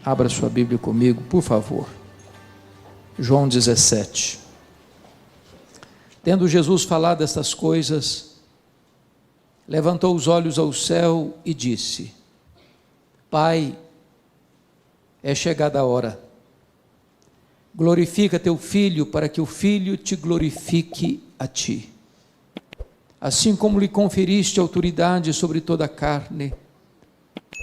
Abra sua Bíblia comigo, por favor. João 17. Tendo Jesus falado estas coisas, levantou os olhos ao céu e disse: Pai, é chegada a hora. Glorifica teu Filho, para que o Filho te glorifique a ti. Assim como lhe conferiste autoridade sobre toda a carne,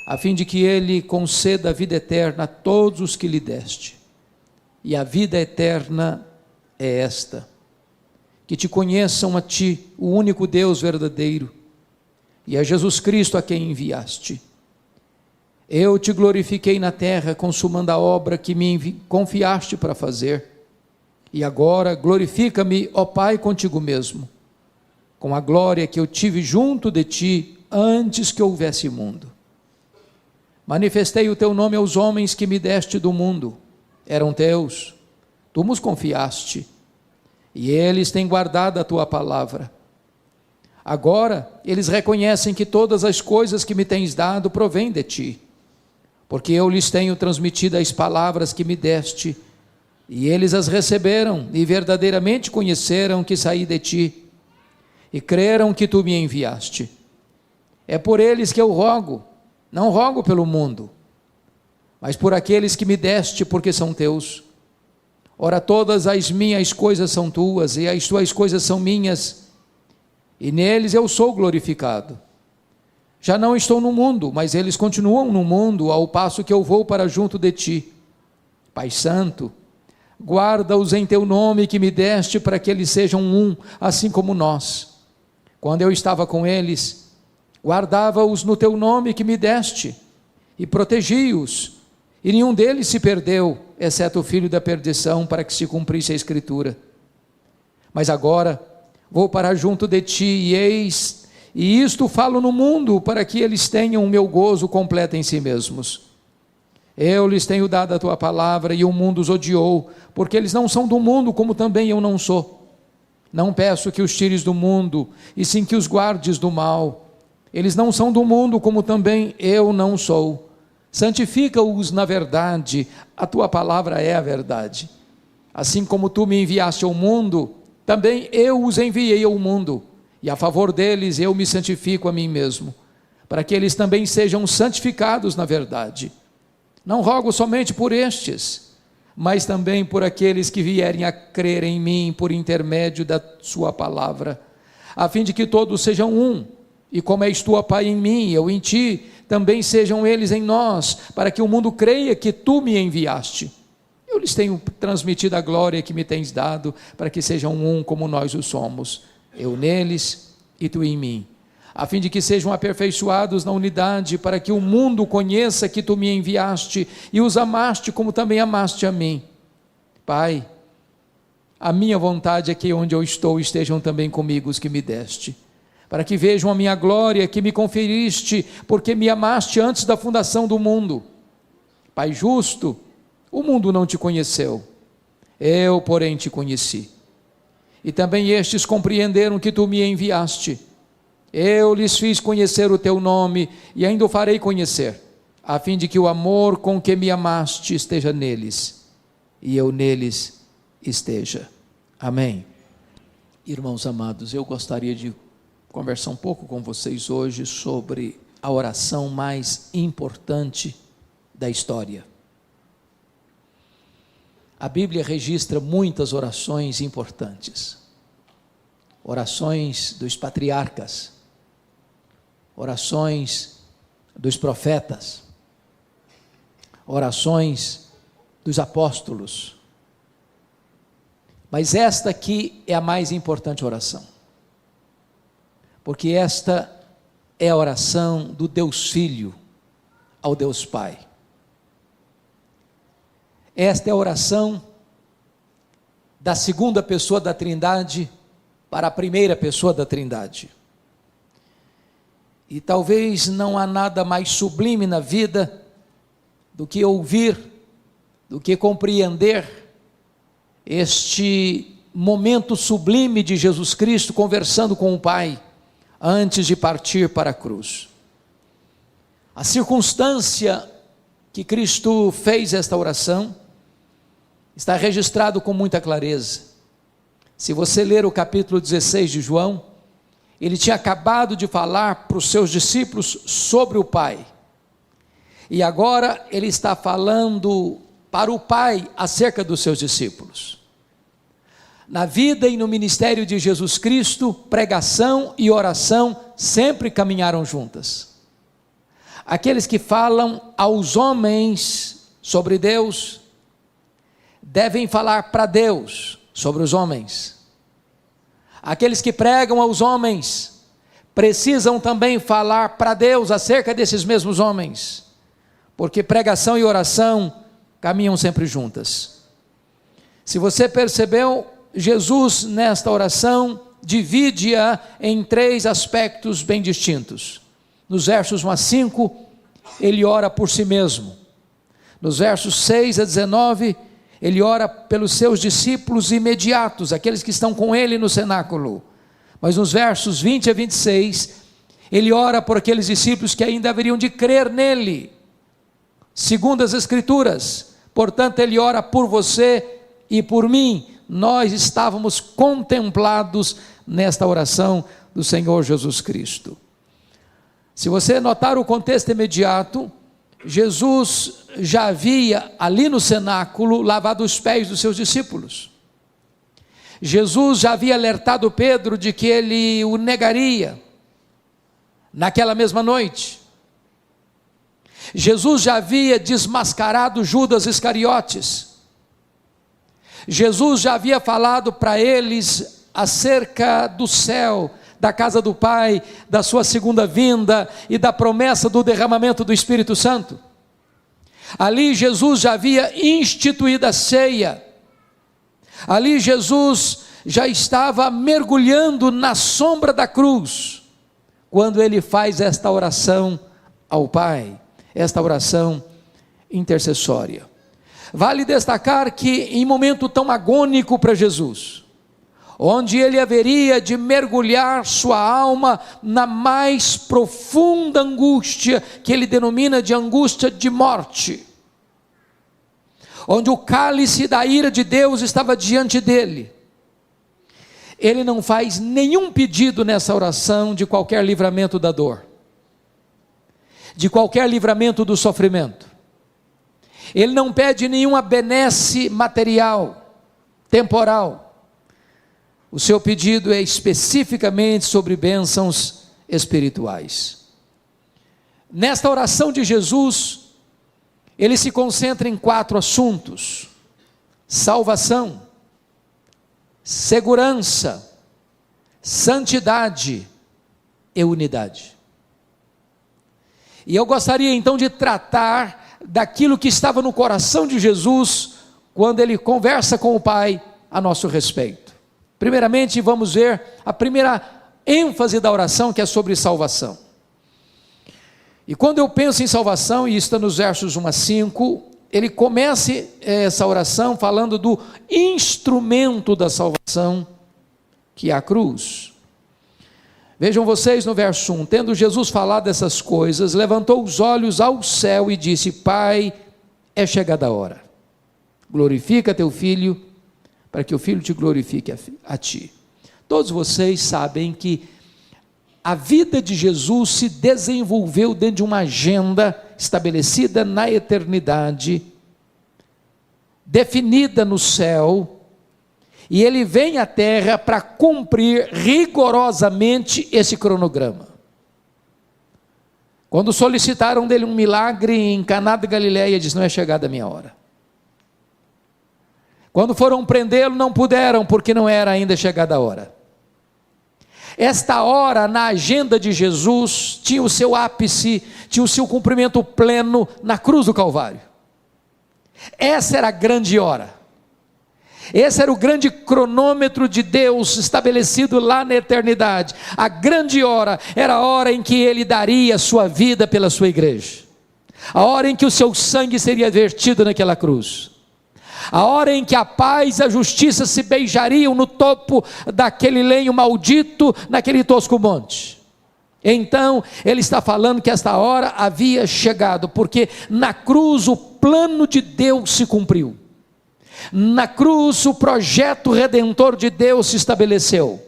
a fim de que ele conceda a vida eterna a todos os que lhe deste. E a vida eterna é esta: que te conheçam a ti, o único Deus verdadeiro, e a Jesus Cristo a quem enviaste. Eu te glorifiquei na terra, consumando a obra que me confiaste para fazer. E agora glorifica-me, ó Pai, contigo mesmo, com a glória que eu tive junto de ti antes que houvesse mundo. Manifestei o teu nome aos homens que me deste do mundo. Eram teus, tu nos confiaste, e eles têm guardado a tua palavra. Agora eles reconhecem que todas as coisas que me tens dado provêm de ti, porque eu lhes tenho transmitido as palavras que me deste, e eles as receberam e verdadeiramente conheceram que saí de ti, e creram que tu me enviaste. É por eles que eu rogo, não rogo pelo mundo, mas por aqueles que me deste, porque são teus. Ora, todas as minhas coisas são tuas, e as tuas coisas são minhas, e neles eu sou glorificado. Já não estou no mundo, mas eles continuam no mundo, ao passo que eu vou para junto de ti. Pai Santo, guarda-os em teu nome que me deste, para que eles sejam um, assim como nós. Quando eu estava com eles, guardava-os no teu nome que me deste, e protegi-os, e nenhum deles se perdeu, exceto o filho da perdição, para que se cumprisse a Escritura. Mas agora vou para junto de ti, e eis, e isto falo no mundo, para que eles tenham o meu gozo completo em si mesmos. Eu lhes tenho dado a tua palavra, e o mundo os odiou, porque eles não são do mundo, como também eu não sou. Não peço que os tires do mundo, e sim que os guardes do mal. Eles não são do mundo, como também eu não sou. Santifica-os na verdade, a tua palavra é a verdade. Assim como tu me enviaste ao mundo, também eu os enviei ao mundo, e a favor deles eu me santifico a mim mesmo, para que eles também sejam santificados na verdade. Não rogo somente por estes, mas também por aqueles que vierem a crer em mim por intermédio da sua palavra, a fim de que todos sejam um, e como és tu, ó Pai, em mim, eu em ti, também sejam eles em nós, para que o mundo creia que tu me enviaste. Eu lhes tenho transmitido a glória que me tens dado, para que sejam um como nós o somos, eu neles e tu em mim, a fim de que sejam aperfeiçoados na unidade, para que o mundo conheça que tu me enviaste, e os amaste como também amaste a mim. Pai, a minha vontade é que onde eu estou estejam também comigo os que me deste, para que vejam a minha glória que me conferiste, porque me amaste antes da fundação do mundo. Pai justo, o mundo não te conheceu, eu, porém, te conheci. E também estes compreenderam que tu me enviaste. Eu lhes fiz conhecer o teu nome, e ainda o farei conhecer, a fim de que o amor com que me amaste esteja neles, e eu neles esteja. Amém. Irmãos amados, eu gostaria de conversar um pouco com vocês hoje sobre a oração mais importante da história. A Bíblia registra muitas orações importantes, orações dos patriarcas, orações dos profetas, orações dos apóstolos, mas esta aqui é a mais importante oração, porque esta é a oração do Deus Filho ao Deus Pai. Esta é a oração da segunda pessoa da Trindade para a primeira pessoa da Trindade. E talvez não há nada mais sublime na vida do que ouvir, do que compreender este momento sublime de Jesus Cristo conversando com o Pai, antes de partir para a cruz. A circunstância que Cristo fez esta oração está registrado com muita clareza. Se você ler o capítulo 16 de João, ele tinha acabado de falar para os seus discípulos sobre o Pai, e agora ele está falando para o Pai acerca dos seus discípulos. Na vida e no ministério de Jesus Cristo, pregação e oração sempre caminharam juntas. Aqueles que falam aos homens sobre Deus, devem falar para Deus sobre os homens. Aqueles que pregam aos homens, precisam também falar para Deus acerca desses mesmos homens, porque pregação e oração caminham sempre juntas. Se você percebeu, Jesus nesta oração divide-a em 3 aspectos bem distintos. Nos versos 1 a 5, ele ora por si mesmo. Nos versos 6 a 19, ele ora pelos seus discípulos imediatos, aqueles que estão com ele no cenáculo. Mas nos versos 20 a 26, ele ora por aqueles discípulos que ainda haveriam de crer nele, segundo as Escrituras. Portanto, ele ora por você e por mim. Nós estávamos contemplados nesta oração do Senhor Jesus Cristo. Se você notar o contexto imediato, Jesus já havia ali no cenáculo lavado os pés dos seus discípulos. Jesus já havia alertado Pedro de que ele o negaria naquela mesma noite. Jesus já havia desmascarado Judas Iscariotes. Jesus já havia falado para eles acerca do céu, da casa do Pai, da sua segunda vinda e da promessa do derramamento do Espírito Santo. Ali Jesus já havia instituído a ceia. Ali Jesus já estava mergulhando na sombra da cruz, quando ele faz esta oração ao Pai, esta oração intercessória. Vale destacar que em momento tão agônico para Jesus, onde ele haveria de mergulhar sua alma na mais profunda angústia, que ele denomina de angústia de morte, onde o cálice da ira de Deus estava diante dele, ele não faz nenhum pedido nessa oração de qualquer livramento da dor, de qualquer livramento do sofrimento. Ele não pede nenhuma benesse material, temporal. O seu pedido é especificamente sobre bênçãos espirituais. Nesta oração de Jesus, ele se concentra em 4 assuntos: salvação, segurança, santidade e unidade. E eu gostaria então de tratar daquilo que estava no coração de Jesus, quando ele conversa com o Pai a nosso respeito. Primeiramente, vamos ver a primeira ênfase da oração, que é sobre salvação. E quando eu penso em salvação, e está nos versos 1 a 5, ele começa essa oração falando do instrumento da salvação, que é a cruz. Vejam vocês no verso 1, tendo Jesus falado essas coisas, levantou os olhos ao céu e disse: Pai, é chegada a hora, glorifica teu Filho, para que o Filho te glorifique a ti. Todos vocês sabem que a vida de Jesus se desenvolveu dentro de uma agenda estabelecida na eternidade, definida no céu, e ele vem à terra para cumprir rigorosamente esse cronograma. Quando solicitaram dele um milagre em Caná da Galileia, ele disse: não é chegada a minha hora. Quando foram prendê-lo, não puderam, porque não era ainda chegada a hora. Esta hora na agenda de Jesus tinha o seu ápice, tinha o seu cumprimento pleno na cruz do Calvário. Essa era a grande hora. Esse era o grande cronômetro de Deus estabelecido lá na eternidade. A grande hora era a hora em que ele daria a sua vida pela sua igreja, a hora em que o seu sangue seria vertido naquela cruz, a hora em que a paz e a justiça se beijariam no topo daquele lenho maldito, naquele tosco monte. Então, ele está falando que esta hora havia chegado, porque na cruz o plano de Deus se cumpriu. Na cruz o projeto redentor de Deus se estabeleceu.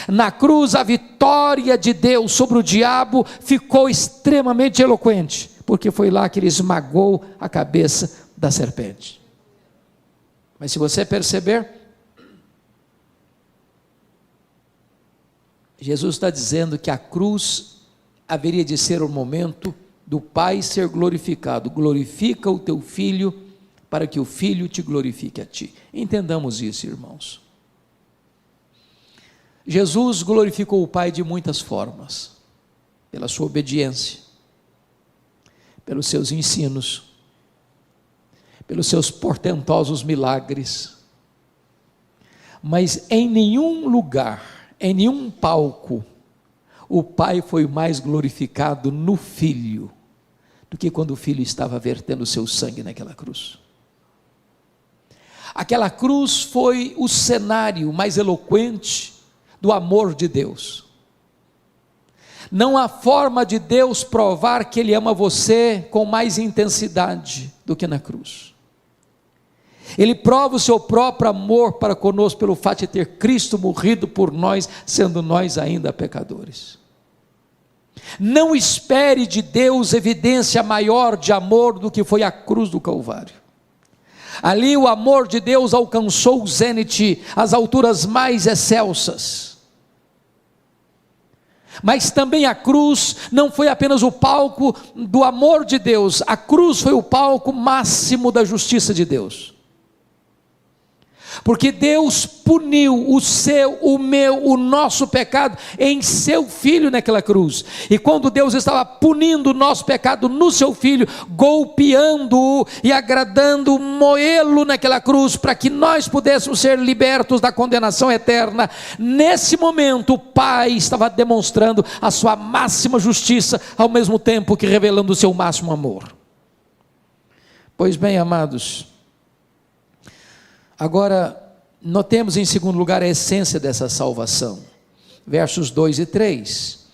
Na cruz a vitória de Deus sobre o diabo ficou extremamente eloquente, porque foi lá que ele esmagou a cabeça da serpente. Mas se você perceber, Jesus está dizendo que a cruz haveria de ser o momento do Pai ser glorificado. Glorifica o teu Filho, para que o Filho te glorifique a ti. Entendamos isso, irmãos. Jesus glorificou o Pai de muitas formas, pela sua obediência, pelos seus ensinos, pelos seus portentosos milagres, mas em nenhum lugar, em nenhum palco, o Pai foi mais glorificado no Filho, do que quando o Filho estava vertendo o seu sangue naquela cruz. Aquela cruz foi o cenário mais eloquente do amor de Deus. Não há forma de Deus provar que Ele ama você com mais intensidade do que na cruz. Ele prova o seu próprio amor para conosco pelo fato de ter Cristo morrido por nós, sendo nós ainda pecadores. Não espere de Deus evidência maior de amor do que foi a cruz do Calvário. Ali o amor de Deus alcançou o zênite, as alturas mais excelsas. Mas também a cruz não foi apenas o palco do amor de Deus, a cruz foi o palco máximo da justiça de Deus. Porque Deus puniu o seu, o meu, o nosso pecado em seu Filho naquela cruz. E quando Deus estava punindo o nosso pecado no seu Filho, golpeando-o e agradando moê-lo naquela cruz, para que nós pudéssemos ser libertos da condenação eterna, nesse momento o Pai estava demonstrando a sua máxima justiça, ao mesmo tempo que revelando o seu máximo amor. Pois bem, amados, agora, notemos em segundo lugar a essência dessa salvação, versos 2 e 3,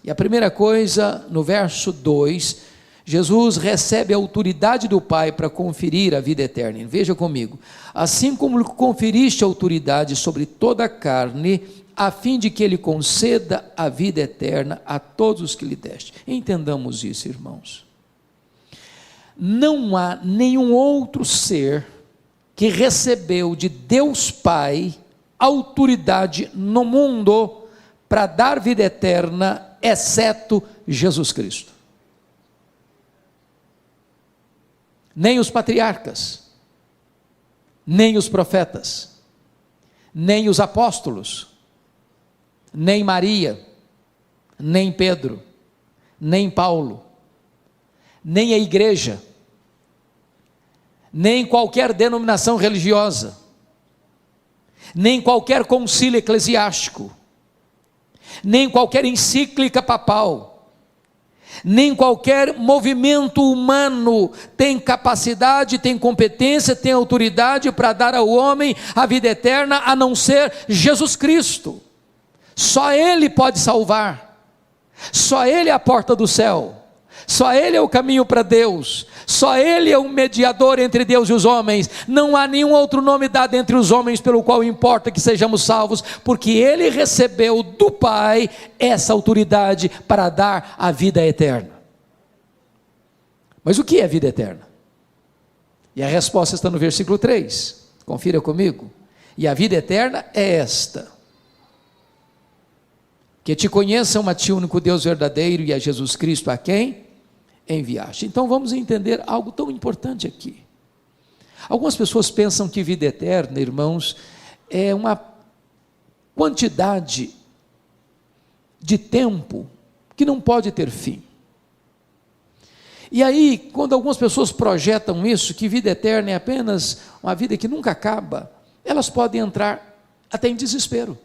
e a primeira coisa, no verso 2, Jesus recebe a autoridade do Pai para conferir a vida eterna. Veja comigo, assim como conferiste autoridade sobre toda a carne, a fim de que Ele conceda a vida eterna a todos os que lhe deste. Entendamos isso, irmãos. Não há nenhum outro ser que recebeu de Deus Pai autoridade no mundo para dar vida eterna, exceto Jesus Cristo. Nem os patriarcas, nem os profetas, nem os apóstolos, nem Maria, nem Pedro, nem Paulo, nem a igreja, nem qualquer denominação religiosa, nem qualquer concílio eclesiástico, nem qualquer encíclica papal, nem qualquer movimento humano tem capacidade, tem competência, tem autoridade para dar ao homem a vida eterna, a não ser Jesus Cristo. Só Ele pode salvar, só Ele é a porta do céu, só Ele é o caminho para Deus, só Ele é o mediador entre Deus e os homens. Não há nenhum outro nome dado entre os homens pelo qual importa que sejamos salvos, porque Ele recebeu do Pai essa autoridade para dar a vida eterna. Mas o que é vida eterna? E a resposta está no versículo 3, confira comigo. E a vida eterna é esta: que te conheçam a ti, único Deus verdadeiro, e a Jesus Cristo a quem enviaste. Então vamos entender algo tão importante aqui. Algumas pessoas pensam que vida eterna, irmãos, é uma quantidade de tempo que não pode ter fim. E aí, quando algumas pessoas projetam isso, que vida eterna é apenas uma vida que nunca acaba, elas podem entrar até em desespero.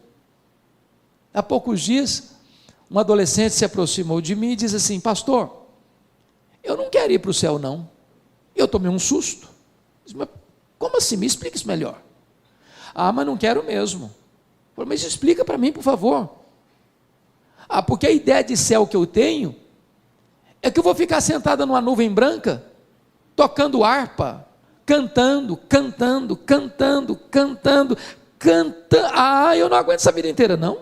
Há poucos dias, um adolescente se aproximou de mim e disse assim: pastor, eu não quero ir para o céu não. Eu tomei um susto. Disse, mas como assim? Me explica isso melhor. Ah, mas não quero mesmo. Falei, mas explica para mim, por favor. Porque a ideia de céu que eu tenho é que eu vou ficar sentada numa nuvem branca, tocando harpa, cantando. Eu não aguento essa vida inteira, não.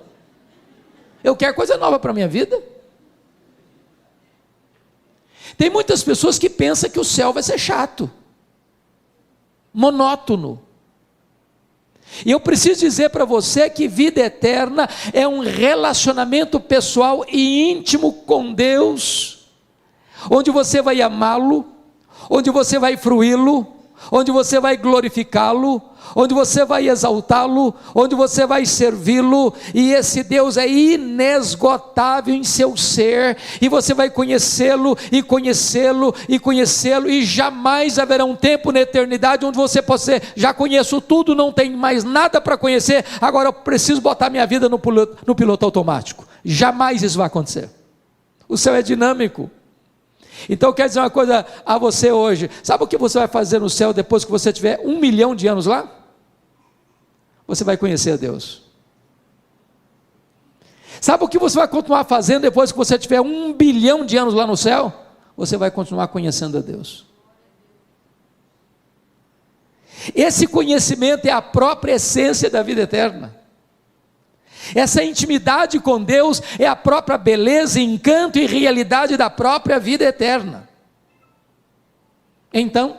Eu quero coisa nova para a minha vida. Tem muitas pessoas que pensam que o céu vai ser chato, monótono. E eu preciso dizer para você que vida eterna é um relacionamento pessoal e íntimo com Deus, onde você vai amá-lo, onde você vai fruí-lo, onde você vai glorificá-lo, onde você vai exaltá-lo, onde você vai servi-lo, e esse Deus é inesgotável em seu ser, e você vai conhecê-lo, e jamais haverá um tempo na eternidade, onde você possa dizer, já conheço tudo, não tenho mais nada para conhecer, agora eu preciso botar minha vida no piloto automático. Jamais isso vai acontecer. O céu é dinâmico. Então eu quero dizer uma coisa a você hoje, sabe o que você vai fazer no céu depois que você tiver 1 milhão de anos lá? Você vai conhecer a Deus. Sabe o que você vai continuar fazendo depois que você tiver 1 bilhão de anos lá no céu? Você vai continuar conhecendo a Deus. Esse conhecimento é a própria essência da vida eterna. Essa intimidade com Deus é a própria beleza, encanto e realidade da própria vida eterna. Então,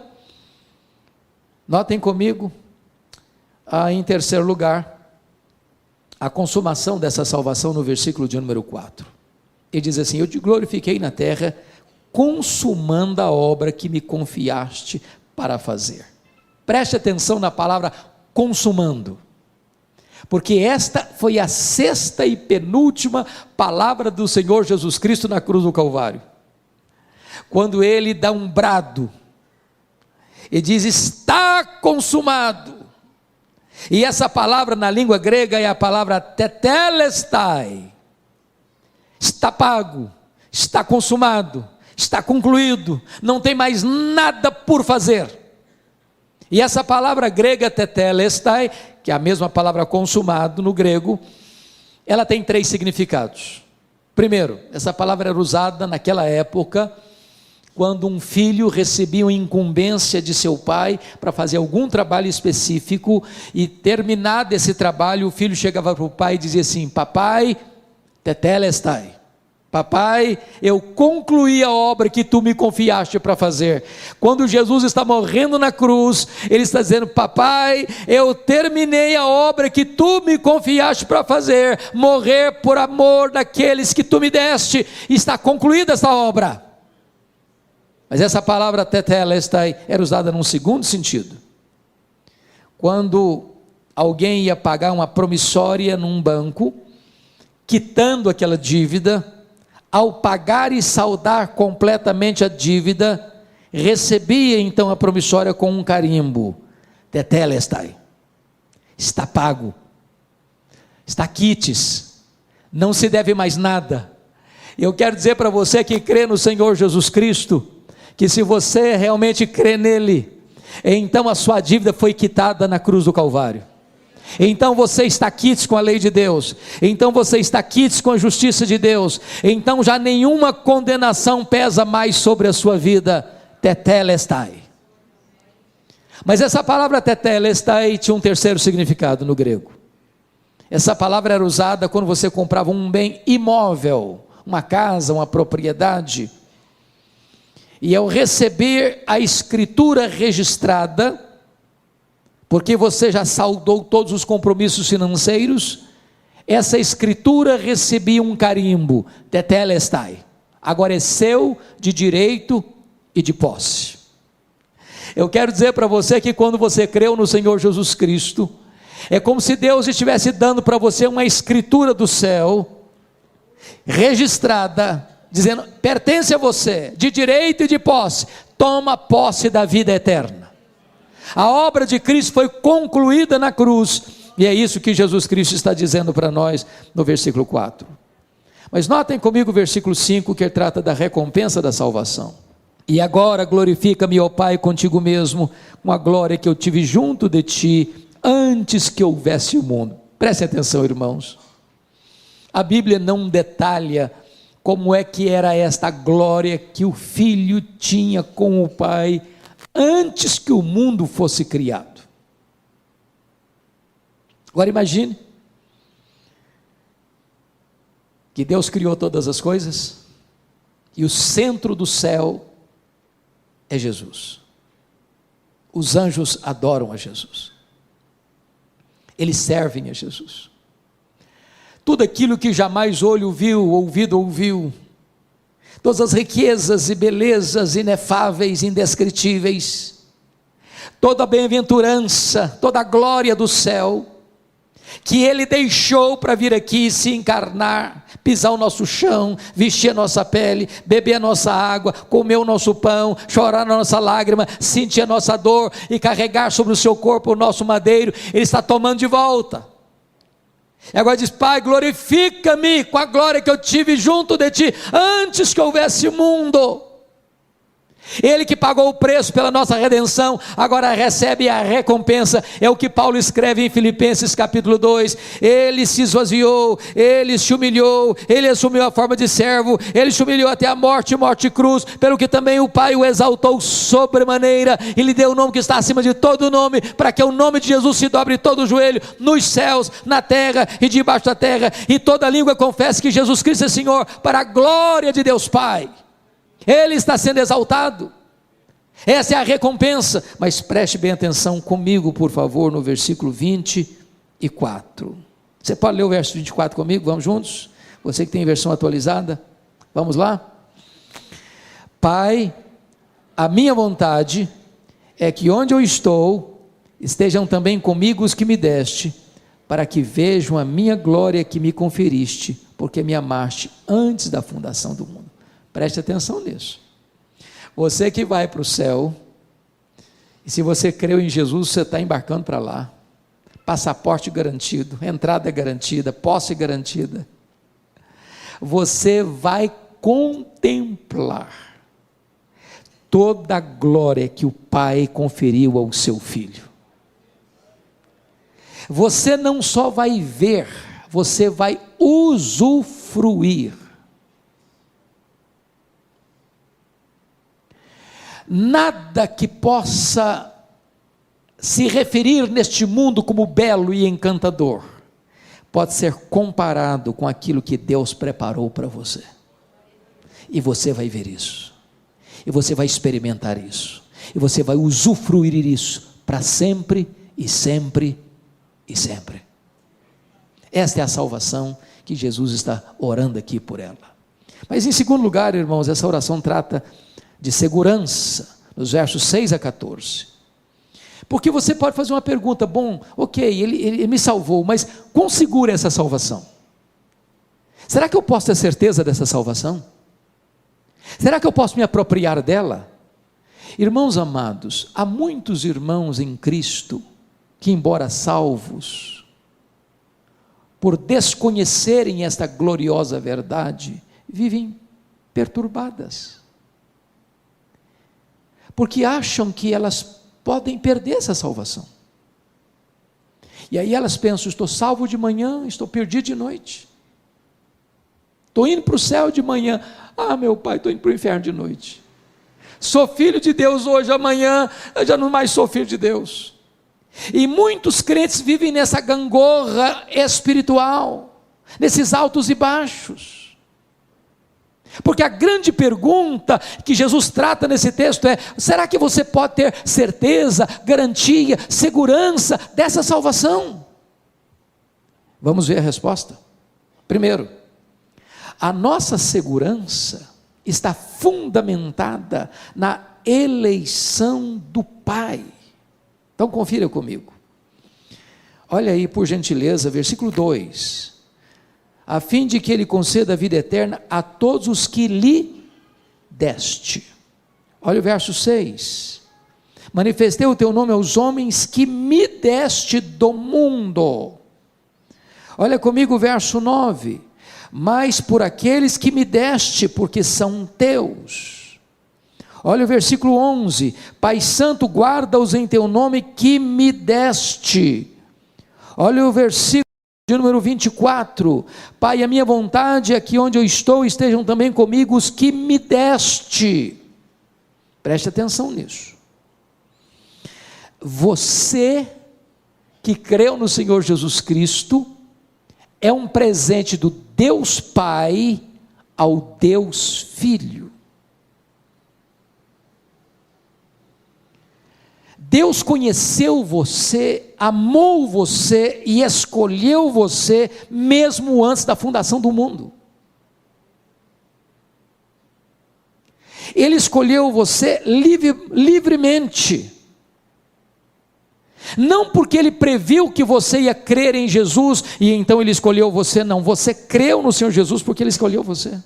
notem comigo, em terceiro lugar, a consumação dessa salvação no versículo de número 4. Ele diz assim: eu te glorifiquei na terra, consumando a obra que me confiaste para fazer. Preste atenção na palavra consumando, porque esta foi a sexta e penúltima palavra do Senhor Jesus Cristo na cruz do Calvário, quando ele dá um brado, e diz: está consumado. E essa palavra na língua grega é a palavra tetelestai, está pago, está consumado, está concluído, não tem mais nada por fazer. E essa palavra grega tetelestai, que é a mesma palavra consumado no grego, ela tem 3 significados. Primeiro, essa palavra era usada naquela época, quando um filho recebia uma incumbência de seu pai para fazer algum trabalho específico, e terminado esse trabalho, o filho chegava para o pai e dizia assim: papai, tetelestai, papai, eu concluí a obra que tu me confiaste para fazer. Quando Jesus está morrendo na cruz, ele está dizendo: papai, eu terminei a obra que tu me confiaste para fazer, morrer por amor daqueles que tu me deste, está concluída essa obra. Mas essa palavra tetelestai era usada num segundo sentido. Quando alguém ia pagar uma promissória num banco, quitando aquela dívida, ao pagar e saldar completamente a dívida, recebia então a promissória com um carimbo: tetelestai, está pago, está quites, não se deve mais nada. Eu quero dizer para você que crê no Senhor Jesus Cristo, que se você realmente crê nele, então a sua dívida foi quitada na cruz do Calvário. Então você está quites com a lei de Deus, então você está quites com a justiça de Deus, então já nenhuma condenação pesa mais sobre a sua vida. Tetelestai. Mas essa palavra tetelestai tinha um terceiro significado no grego. Essa palavra era usada quando você comprava um bem imóvel, uma casa, uma propriedade, e ao receber a escritura registrada, porque você já saldou todos os compromissos financeiros, essa escritura recebia um carimbo: tetelestai, agora é seu de direito e de posse. Eu quero dizer para você que quando você creu no Senhor Jesus Cristo, é como se Deus estivesse dando para você uma escritura do céu, registrada, dizendo: pertence a você, de direito e de posse, toma posse da vida eterna. A obra de Cristo foi concluída na cruz, e é isso que Jesus Cristo está dizendo para nós no versículo 4. Mas notem comigo o versículo 5, que trata da recompensa da salvação. E agora glorifica-me, ó Pai, contigo mesmo, com a glória que eu tive junto de ti, antes que houvesse o mundo. Prestem atenção, irmãos. A Bíblia não detalha como é que era esta glória que o Filho tinha com o Pai antes que o mundo fosse criado. Agora imagine que Deus criou todas as coisas e o centro do céu é Jesus. Os anjos adoram a Jesus. Eles servem a Jesus. Tudo aquilo que jamais olho viu, ouvido ouviu, todas as riquezas e belezas inefáveis, indescritíveis, toda a bem-aventurança, toda a glória do céu, que Ele deixou para vir aqui se encarnar, pisar o nosso chão, vestir a nossa pele, beber a nossa água, comer o nosso pão, chorar a nossa lágrima, sentir a nossa dor e carregar sobre o seu corpo o nosso madeiro. Ele está tomando de volta. E agora diz: Pai, glorifica-me com a glória que eu tive junto de Ti, antes que houvesse mundo. Ele que pagou o preço pela nossa redenção, agora recebe a recompensa. É o que Paulo escreve em Filipenses capítulo 2, ele se esvaziou, ele se humilhou, ele assumiu a forma de servo, ele se humilhou até a morte, morte e cruz, pelo que também o Pai o exaltou sobremaneira, e lhe deu o nome que está acima de todo nome, para que o nome de Jesus se dobre todo o joelho, nos céus, na terra e debaixo da terra, e toda língua confesse que Jesus Cristo é Senhor, para a glória de Deus Pai. Ele está sendo exaltado, essa é a recompensa. Mas preste bem atenção comigo, por favor, no versículo 24. Você pode ler o verso 24 comigo? Vamos juntos? Você que tem versão atualizada, vamos lá? Pai, a minha vontade é que onde eu estou, estejam também comigo os que me deste, para que vejam a minha glória que me conferiste, porque me amaste antes da fundação do mundo. Preste atenção nisso. Você que vai para o céu, e se você creu em Jesus, você está embarcando para lá. Passaporte garantido, entrada garantida, posse garantida. Você vai contemplar toda a glória que o Pai conferiu ao seu Filho. Você não só vai ver, você vai usufruir. Nada que possa se referir neste mundo como belo e encantador pode ser comparado com aquilo que Deus preparou para você. E você vai ver isso, e você vai experimentar isso, e você vai usufruir isso para sempre e sempre e sempre. Esta é a salvação que Jesus está orando aqui por ela. Mas em segundo lugar, irmãos, essa oração trata de segurança, nos versos 6 a 14, porque você pode fazer uma pergunta: bom, ok, ele me salvou, mas quão segura é essa salvação? Será que eu posso ter certeza dessa salvação? Será que eu posso me apropriar dela? Irmãos amados, há muitos irmãos em Cristo, que embora salvos, por desconhecerem esta gloriosa verdade, vivem perturbadas, porque acham que elas podem perder essa salvação. E aí elas pensam: estou salvo de manhã, estou perdido de noite. Estou indo para o céu de manhã, meu pai, estou indo para o inferno de noite. Sou filho de Deus hoje, amanhã eu já não mais sou filho de Deus. E muitos crentes vivem nessa gangorra espiritual, nesses altos e baixos. Porque a grande pergunta que Jesus trata nesse texto é: será que você pode ter certeza, garantia, segurança dessa salvação? Vamos ver a resposta. Primeiro, a nossa segurança está fundamentada na eleição do Pai. Então confira comigo. Olha aí, por gentileza, versículo 2. A fim de que Ele conceda a vida eterna a todos os que lhe deste. Olha o verso 6. Manifestei o teu nome aos homens que me deste do mundo. Olha comigo o verso 9. Mas por aqueles que me deste, porque são teus. Olha o versículo 11. Pai Santo, guarda-os em teu nome que me deste. Olha o versículo De número 24, Pai, a minha vontade é que onde eu estou estejam também comigo os que me deste. Preste atenção nisso. Você que creu no Senhor Jesus Cristo é um presente do Deus Pai ao Deus Filho. Deus conheceu você, amou você e escolheu você mesmo antes da fundação do mundo. Ele escolheu você livremente. Não porque Ele previu que você ia crer em Jesus e então Ele escolheu você, não. Você creu no Senhor Jesus porque Ele escolheu você.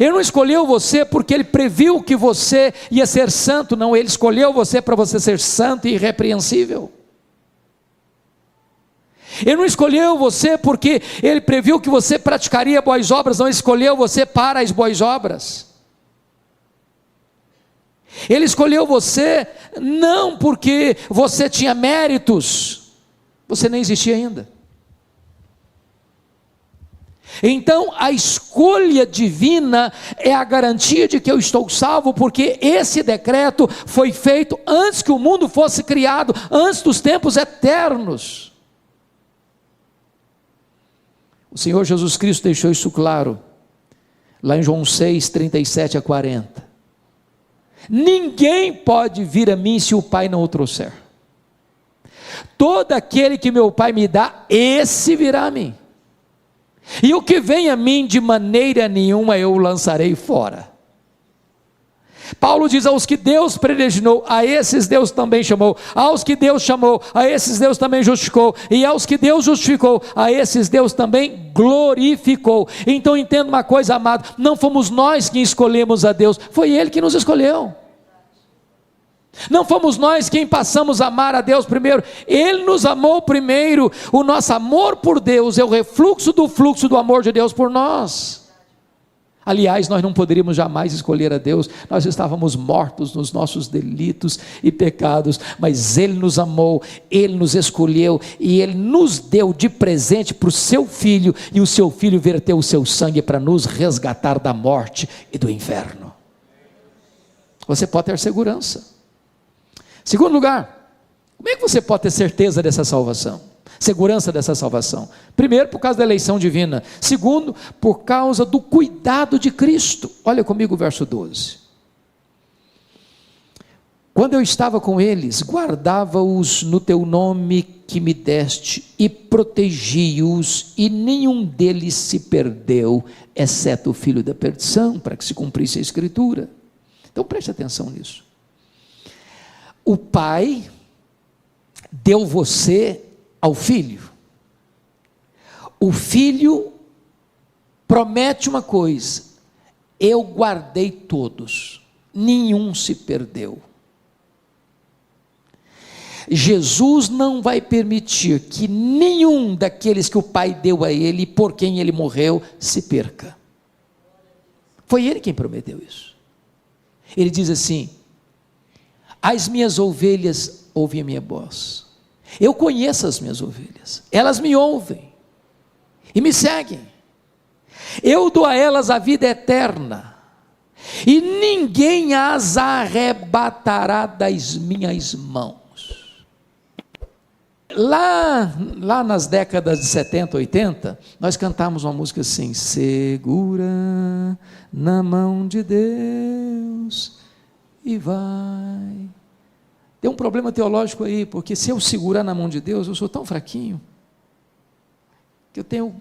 Ele não escolheu você porque Ele previu que você ia ser santo, não. Ele escolheu você para você ser santo e irrepreensível. Ele não escolheu você porque Ele previu que você praticaria boas obras, não. Ele escolheu você para as boas obras. Ele escolheu você não porque você tinha méritos, você nem existia ainda. Então a escolha divina é a garantia de que eu estou salvo, porque esse decreto foi feito antes que o mundo fosse criado, antes dos tempos eternos. O Senhor Jesus Cristo deixou isso claro, lá em João 6, 37 a 40. Ninguém pode vir a mim se o Pai não o trouxer. Todo aquele que meu Pai me dá, esse virá a mim. E o que vem a mim, de maneira nenhuma eu o lançarei fora. Paulo diz: aos que Deus predestinou, a esses Deus também chamou. Aos que Deus chamou, a esses Deus também justificou. E aos que Deus justificou, a esses Deus também glorificou. Então entenda uma coisa, amado: não fomos nós que escolhemos a Deus, foi Ele que nos escolheu. Não fomos nós quem passamos a amar a Deus primeiro, Ele nos amou primeiro. O nosso amor por Deus é o refluxo do fluxo do amor de Deus por nós. Aliás, nós não poderíamos jamais escolher a Deus, nós estávamos mortos nos nossos delitos e pecados, mas Ele nos amou, Ele nos escolheu e Ele nos deu de presente para o seu Filho, e o seu Filho verteu o seu sangue para nos resgatar da morte e do inferno. Você pode ter segurança. Segundo lugar, como é que você pode ter certeza dessa salvação? Segurança dessa salvação? Primeiro, por causa da eleição divina. Segundo, por causa do cuidado de Cristo. Olha comigo o verso 12. Quando eu estava com eles, guardava-os no teu nome que me deste, e protegi-os, e nenhum deles se perdeu, exceto o filho da perdição, para que se cumprisse a Escritura. Então preste atenção nisso. O Pai deu você ao Filho. O Filho promete uma coisa: eu guardei todos, nenhum se perdeu. Jesus não vai permitir que nenhum daqueles que o Pai deu a Ele, por quem Ele morreu, se perca. Foi Ele quem prometeu isso. Ele diz assim: as minhas ovelhas ouvem a minha voz. Eu conheço as minhas ovelhas, elas me ouvem e me seguem. Eu dou a elas a vida eterna, e ninguém as arrebatará das minhas mãos. Lá nas décadas de 70, 80, nós cantamos uma música assim: segura na mão de Deus e vai. Tem um problema teológico aí, porque se eu segurar na mão de Deus, eu sou tão fraquinho, que eu tenho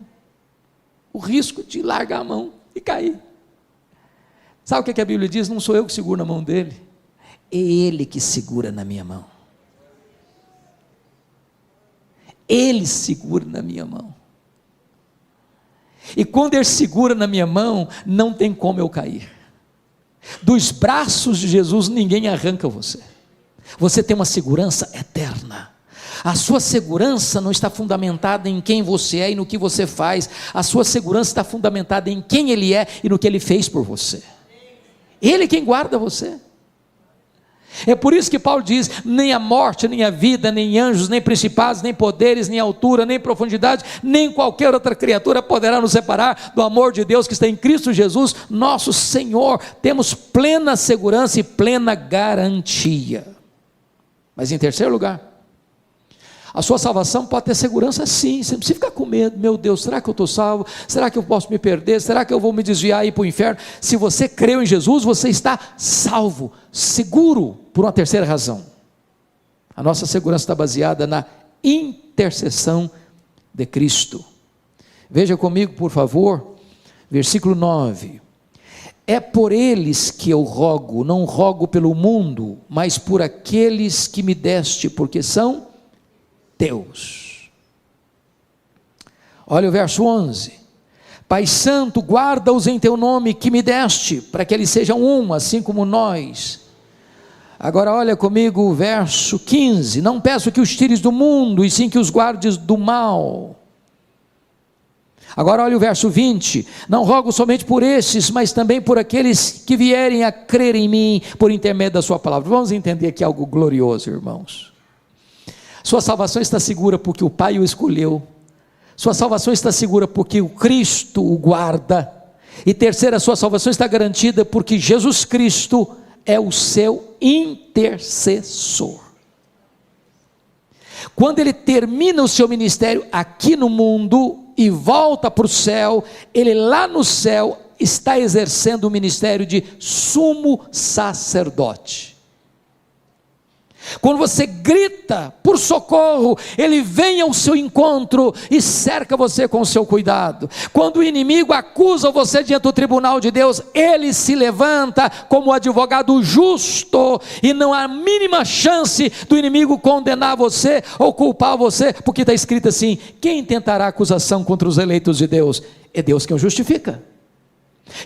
o risco de largar a mão e cair. Sabe o que a Bíblia diz? Não sou eu que seguro na mão dele, é Ele que segura na minha mão. Ele segura na minha mão. E quando Ele segura na minha mão, não tem como eu cair. Dos braços de Jesus ninguém arranca você. Você tem uma segurança eterna. A sua segurança não está fundamentada em quem você é e no que você faz. A sua segurança está fundamentada em quem Ele é e no que Ele fez por você. Ele é quem guarda você. É por isso que Paulo diz: nem a morte, nem a vida, nem anjos, nem principados, nem poderes, nem altura, nem profundidade, nem qualquer outra criatura poderá nos separar do amor de Deus que está em Cristo Jesus, nosso Senhor. Temos plena segurança e plena garantia. Mas em terceiro lugar, a sua salvação pode ter segurança sim, você não precisa ficar com medo. Meu Deus, será que eu estou salvo? Será que eu posso me perder? Será que eu vou me desviar e ir para o inferno? Se você creu em Jesus, você está salvo, seguro, por uma terceira razão. A nossa segurança está baseada na intercessão de Cristo. Veja comigo, por favor, versículo 9. É por eles que eu rogo, não rogo pelo mundo, mas por aqueles que me deste, porque são Deus. Olha o verso 11: Pai Santo, guarda-os em teu nome que me deste, para que eles sejam um, assim como nós. Agora olha comigo o verso 15: Não peço que os tires do mundo, e sim que os guardes do mal. Agora olha o verso 20: Não rogo somente por estes, mas também por aqueles que vierem a crer em mim, por intermédio da sua palavra. Vamos entender aqui algo glorioso, irmãos. Sua salvação está segura porque o Pai o escolheu. Sua salvação está segura porque o Cristo o guarda. E terceira, sua salvação está garantida porque Jesus Cristo é o seu intercessor. Quando ele termina o seu ministério aqui no mundo e volta para o céu, ele lá no céu está exercendo o ministério de sumo sacerdote. Quando você grita por socorro, ele vem ao seu encontro e cerca você com o seu cuidado. Quando o inimigo acusa você diante do tribunal de Deus, ele se levanta como advogado justo, e não há a mínima chance do inimigo condenar você ou culpar você, porque está escrito assim: quem tentará acusação contra os eleitos de Deus? É Deus quem o justifica.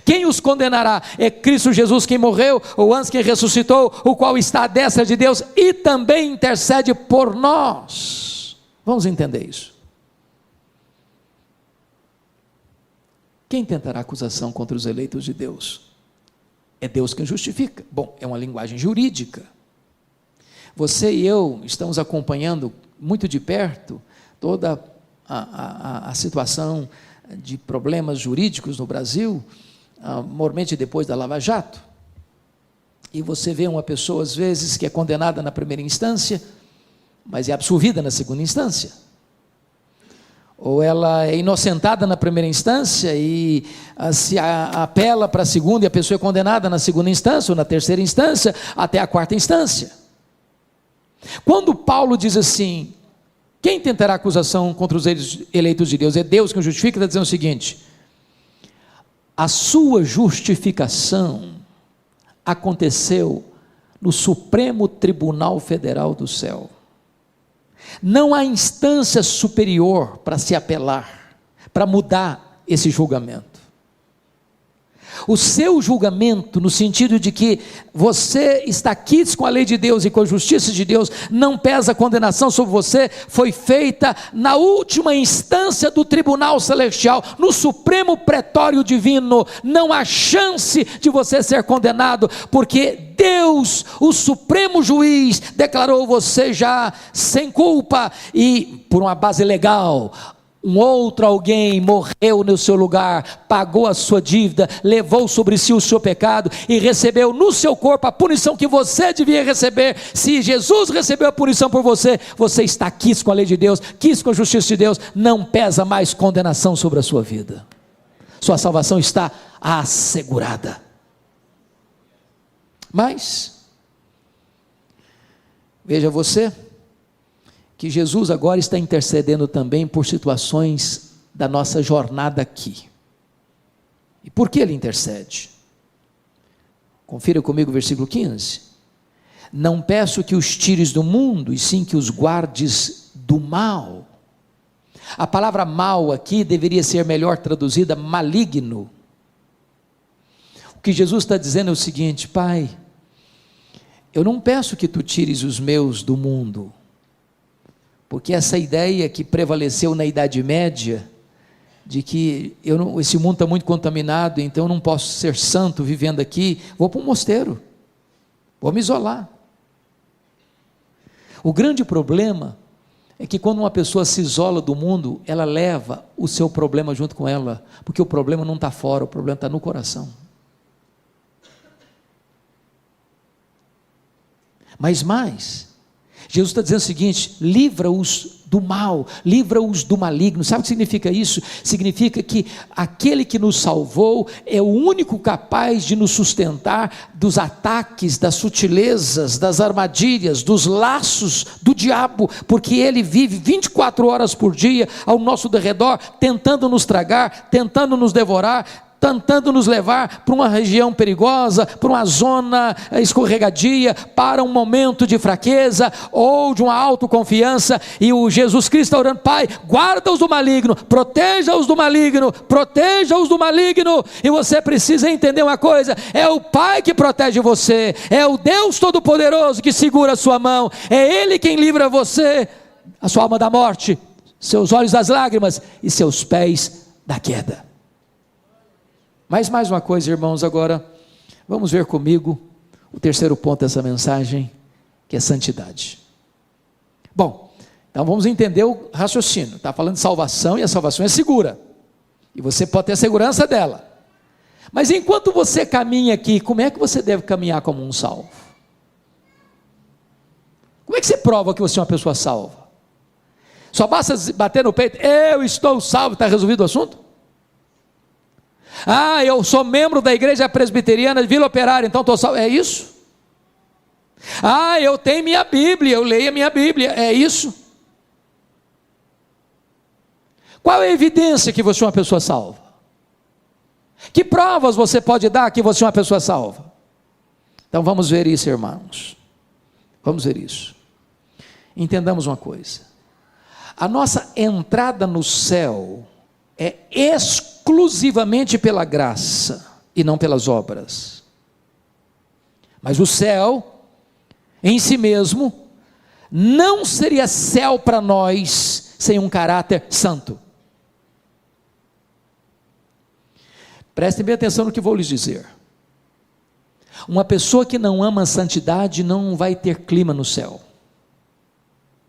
Quem os condenará? É Cristo Jesus quem morreu, ou antes quem ressuscitou, o qual está à destra de Deus e também intercede por nós. Vamos entender isso. Quem tentará acusação contra os eleitos de Deus? É Deus quem justifica. Bom, é uma linguagem jurídica. Você e eu estamos acompanhando muito de perto toda a situação de problemas jurídicos no Brasil, mormente depois da Lava Jato. E você vê uma pessoa às vezes que é condenada na primeira instância, mas é absolvida na segunda instância, ou ela é inocentada na primeira instância e se apela para a segunda, e a pessoa é condenada na segunda instância ou na terceira instância até a quarta instância. Quando Paulo diz assim: quem tentará acusação contra os eleitos de Deus? É Deus que o justifica. Está dizendo o seguinte: a sua justificação aconteceu no Supremo Tribunal Federal do céu. Não há instância superior para se apelar, para mudar esse julgamento. O seu julgamento, no sentido de que você está quites com a lei de Deus e com a justiça de Deus, não pesa a condenação sobre você, foi feita na última instância do tribunal celestial, no supremo pretório divino. Não há chance de você ser condenado, porque Deus, o supremo juiz, declarou você já sem culpa, e por uma base legal, um outro alguém morreu no seu lugar, pagou a sua dívida, levou sobre si o seu pecado e recebeu no seu corpo a punição que você devia receber. Se Jesus recebeu a punição por você, você está quis com a lei de Deus, quis com a justiça de Deus, não pesa mais condenação sobre a sua vida. Sua salvação está assegurada. Mas veja você que Jesus agora está intercedendo também por situações da nossa jornada aqui. E por que ele intercede? Confira comigo o versículo 15. Não peço que os tires do mundo, e sim que os guardes do mal. A palavra mal aqui deveria ser melhor traduzida maligno. O que Jesus está dizendo é o seguinte: Pai, eu não peço que tu tires os meus do mundo, porque essa ideia que prevaleceu na Idade Média, de que esse mundo está muito contaminado, então eu não posso ser santo vivendo aqui, vou para um mosteiro, vou me isolar. O grande problema é que quando uma pessoa se isola do mundo, ela leva o seu problema junto com ela, porque o problema não está fora, o problema está no coração. Mas mais, Jesus está dizendo o seguinte: livra-os do mal, livra-os do maligno. Sabe o que significa isso? Significa que aquele que nos salvou é o único capaz de nos sustentar dos ataques, das sutilezas, das armadilhas, dos laços do diabo, porque ele vive 24 horas por dia ao nosso derredor, tentando nos tragar, tentando nos devorar, tentando nos levar para uma região perigosa, para uma zona escorregadia, para um momento de fraqueza ou de uma autoconfiança. E o Jesus Cristo está orando: Pai, guarda-os do maligno, proteja-os do maligno, proteja-os do maligno. E você precisa entender uma coisa: é o Pai que protege você, é o Deus Todo-Poderoso que segura a sua mão, é Ele quem livra você, a sua alma da morte, seus olhos das lágrimas e seus pés da queda. Mas mais uma coisa, irmãos, agora vamos ver comigo o terceiro ponto dessa mensagem, que é santidade. Bom, então vamos entender o raciocínio. Está falando de salvação, e a salvação é segura, e você pode ter segurança dela. Mas enquanto você caminha aqui, como é que você deve caminhar como um salvo? Como é que você prova que você é uma pessoa salva? Só basta bater no peito: eu estou salvo, está resolvido o assunto? Ah, eu sou membro da igreja presbiteriana de Vila Operária, então estou salvo. É isso? Ah, eu tenho minha Bíblia, eu leio a minha Bíblia. É isso? Qual é a evidência que você é uma pessoa salva? Que provas você pode dar que você é uma pessoa salva? Então vamos ver isso, irmãos. Vamos ver isso. Entendamos uma coisa: a nossa entrada no céu é exclusivamente pela graça e não pelas obras. Mas o céu em si mesmo não seria céu para nós sem um caráter santo. Prestem bem atenção no que vou lhes dizer. Uma pessoa que não ama a santidade não vai ter clima no céu,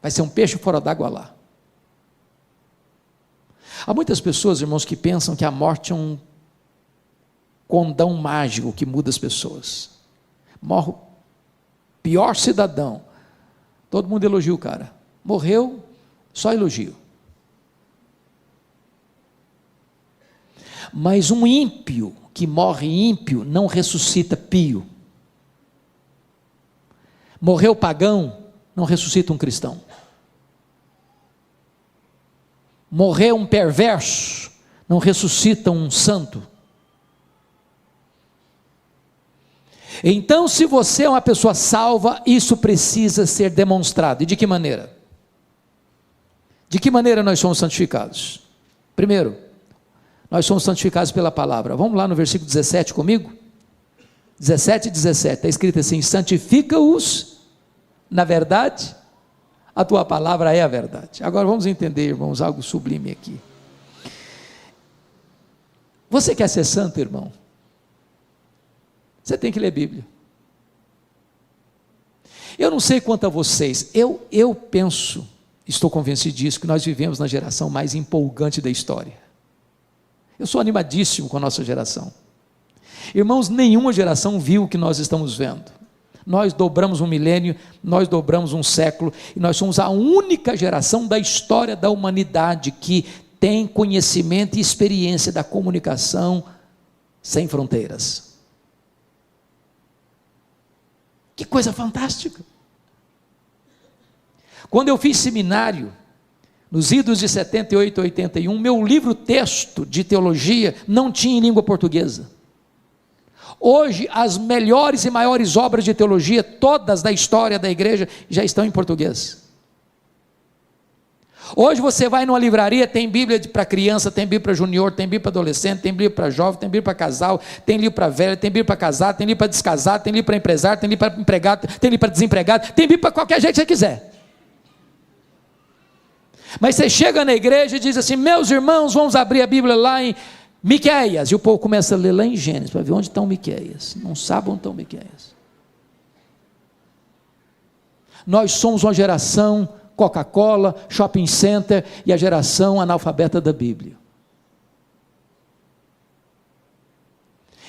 vai ser um peixe fora d'água lá. Há muitas pessoas, irmãos, que pensam que a morte é um condão mágico que muda as pessoas. Morre o pior cidadão, todo mundo elogia o cara. Morreu, só elogio. Mas um ímpio que morre ímpio não ressuscita pio. Morreu pagão, não ressuscita um cristão. Morrer um perverso não ressuscita um santo. Então, se você é uma pessoa salva, isso precisa ser demonstrado. E de que maneira? De que maneira nós somos santificados? Primeiro, nós somos santificados pela palavra. Vamos lá no versículo 17 comigo? 17 e 17, está escrito assim: santifica-os na verdade, a tua palavra é a verdade. Agora vamos entender, irmãos, algo sublime aqui. Você quer ser santo, irmão? Você tem que ler Bíblia. Eu não sei quanto a vocês, eu penso, estou convencido disso, que nós vivemos na geração mais empolgante da história. Eu sou animadíssimo com a nossa geração. Irmãos, nenhuma geração viu o que nós estamos vendo. Nós dobramos um milênio, nós dobramos um século, e nós somos a única geração da história da humanidade que tem conhecimento e experiência da comunicação sem fronteiras. Que coisa fantástica! Quando eu fiz seminário, nos idos de 78 e 81, meu livro texto de teologia não tinha em língua portuguesa. Hoje, as melhores e maiores obras de teologia, todas da história da igreja, já estão em português. Hoje você vai numa livraria, tem Bíblia para criança, tem Bíblia para junior, tem Bíblia para adolescente, tem Bíblia para jovem, tem Bíblia para casal, tem livro para velho, tem Bíblia para casado, tem livro para descasado, tem livro para empresário, tem livro para empregado, tem livro para desempregado, tem Bíblia para qualquer jeito que você quiser. Mas você chega na igreja e diz assim: meus irmãos, vamos abrir a Bíblia lá em Miqueias, e o povo começa a ler lá em Gênesis, para ver onde estão Miqueias. Não sabe onde estão Miqueias. Nós somos uma geração Coca-Cola, shopping center e a geração analfabeta da Bíblia.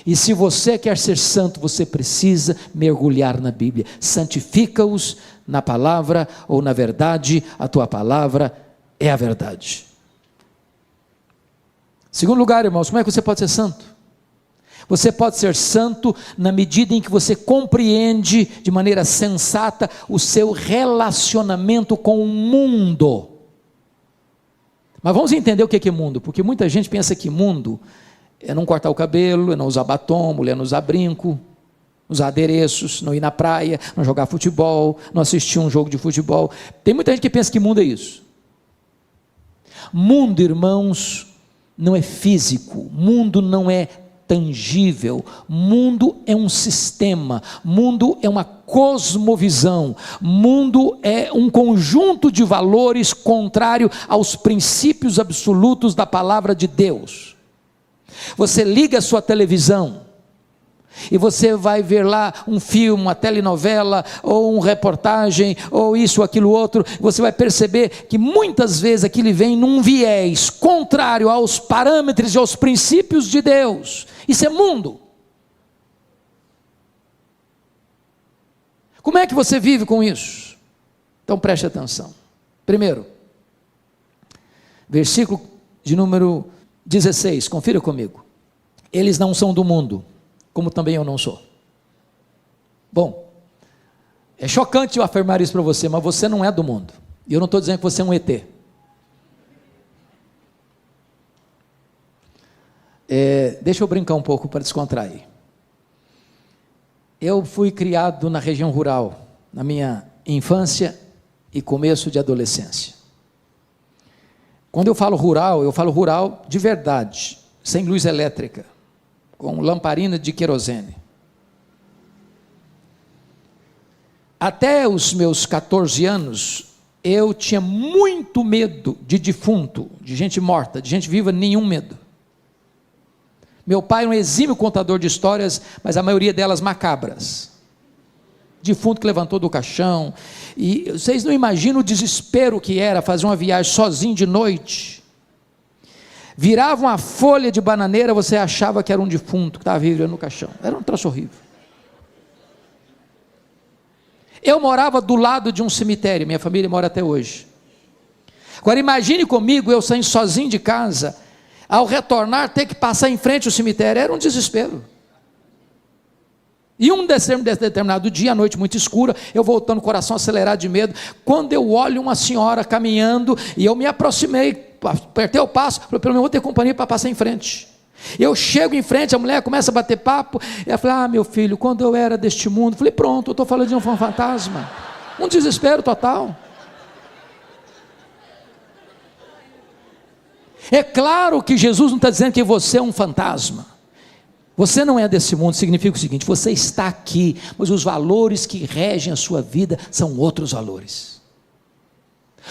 E se você quer ser santo, você precisa mergulhar na Bíblia. Santifica-os na palavra ou na verdade, a tua palavra é a verdade. Segundo lugar, irmãos, como é que você pode ser santo? Você pode ser santo na medida em que você compreende de maneira sensata o seu relacionamento com o mundo. Mas vamos entender o que é mundo, porque muita gente pensa que mundo é não cortar o cabelo, é não usar batom, mulher não usar brinco, usar adereços, não ir na praia, não jogar futebol, não assistir um jogo de futebol. Tem muita gente que pensa que mundo é isso. Mundo, irmãos, não é físico, mundo não é tangível, mundo é um sistema, mundo é uma cosmovisão, mundo é um conjunto de valores contrário aos princípios absolutos da palavra de Deus. Você liga a sua televisão e você vai ver lá um filme, uma telenovela, ou uma reportagem, ou isso, aquilo, outro, você vai perceber que muitas vezes aquilo vem num viés contrário aos parâmetros e aos princípios de Deus. Isso é mundo. Como é que você vive com isso? Então preste atenção. Primeiro, versículo de número 16, confira comigo. Eles não são do mundo, como também eu não sou. Bom, é chocante eu afirmar isso para você, mas você não é do mundo. E eu não estou dizendo que você é um ET. Deixa eu brincar um pouco para descontrair. Eu fui criado na região rural, na minha infância e começo de adolescência. Quando eu falo rural de verdade, sem luz elétrica, com lamparina de querosene. Até os meus 14 anos, eu tinha muito medo de defunto, de gente morta, de gente viva, nenhum medo. Meu pai era um exímio contador de histórias, mas a maioria delas macabras. Defunto que levantou do caixão, e vocês não imaginam o desespero que era fazer uma viagem sozinho de noite. Virava uma folha de bananeira, você achava que era um defunto que estava vivendo no caixão. Era um troço horrível. Eu morava do lado de um cemitério, minha família mora até hoje. Agora imagine comigo, eu saindo sozinho de casa, ao retornar ter que passar em frente ao cemitério, era um desespero. E um determinado dia, à noite muito escura, eu voltando, coração acelerado de medo, quando eu olho uma senhora caminhando, e eu me aproximei, apertei o passo, falei, pelo menos vou ter companhia para passar em frente. Eu chego em frente, a mulher começa a bater papo, e ela fala, meu filho, quando eu era deste mundo, falei, pronto, eu estou falando de um fantasma, um desespero total. É claro que Jesus não está dizendo que você é um fantasma, você não é desse mundo, significa o seguinte, você está aqui, mas os valores que regem a sua vida são outros valores.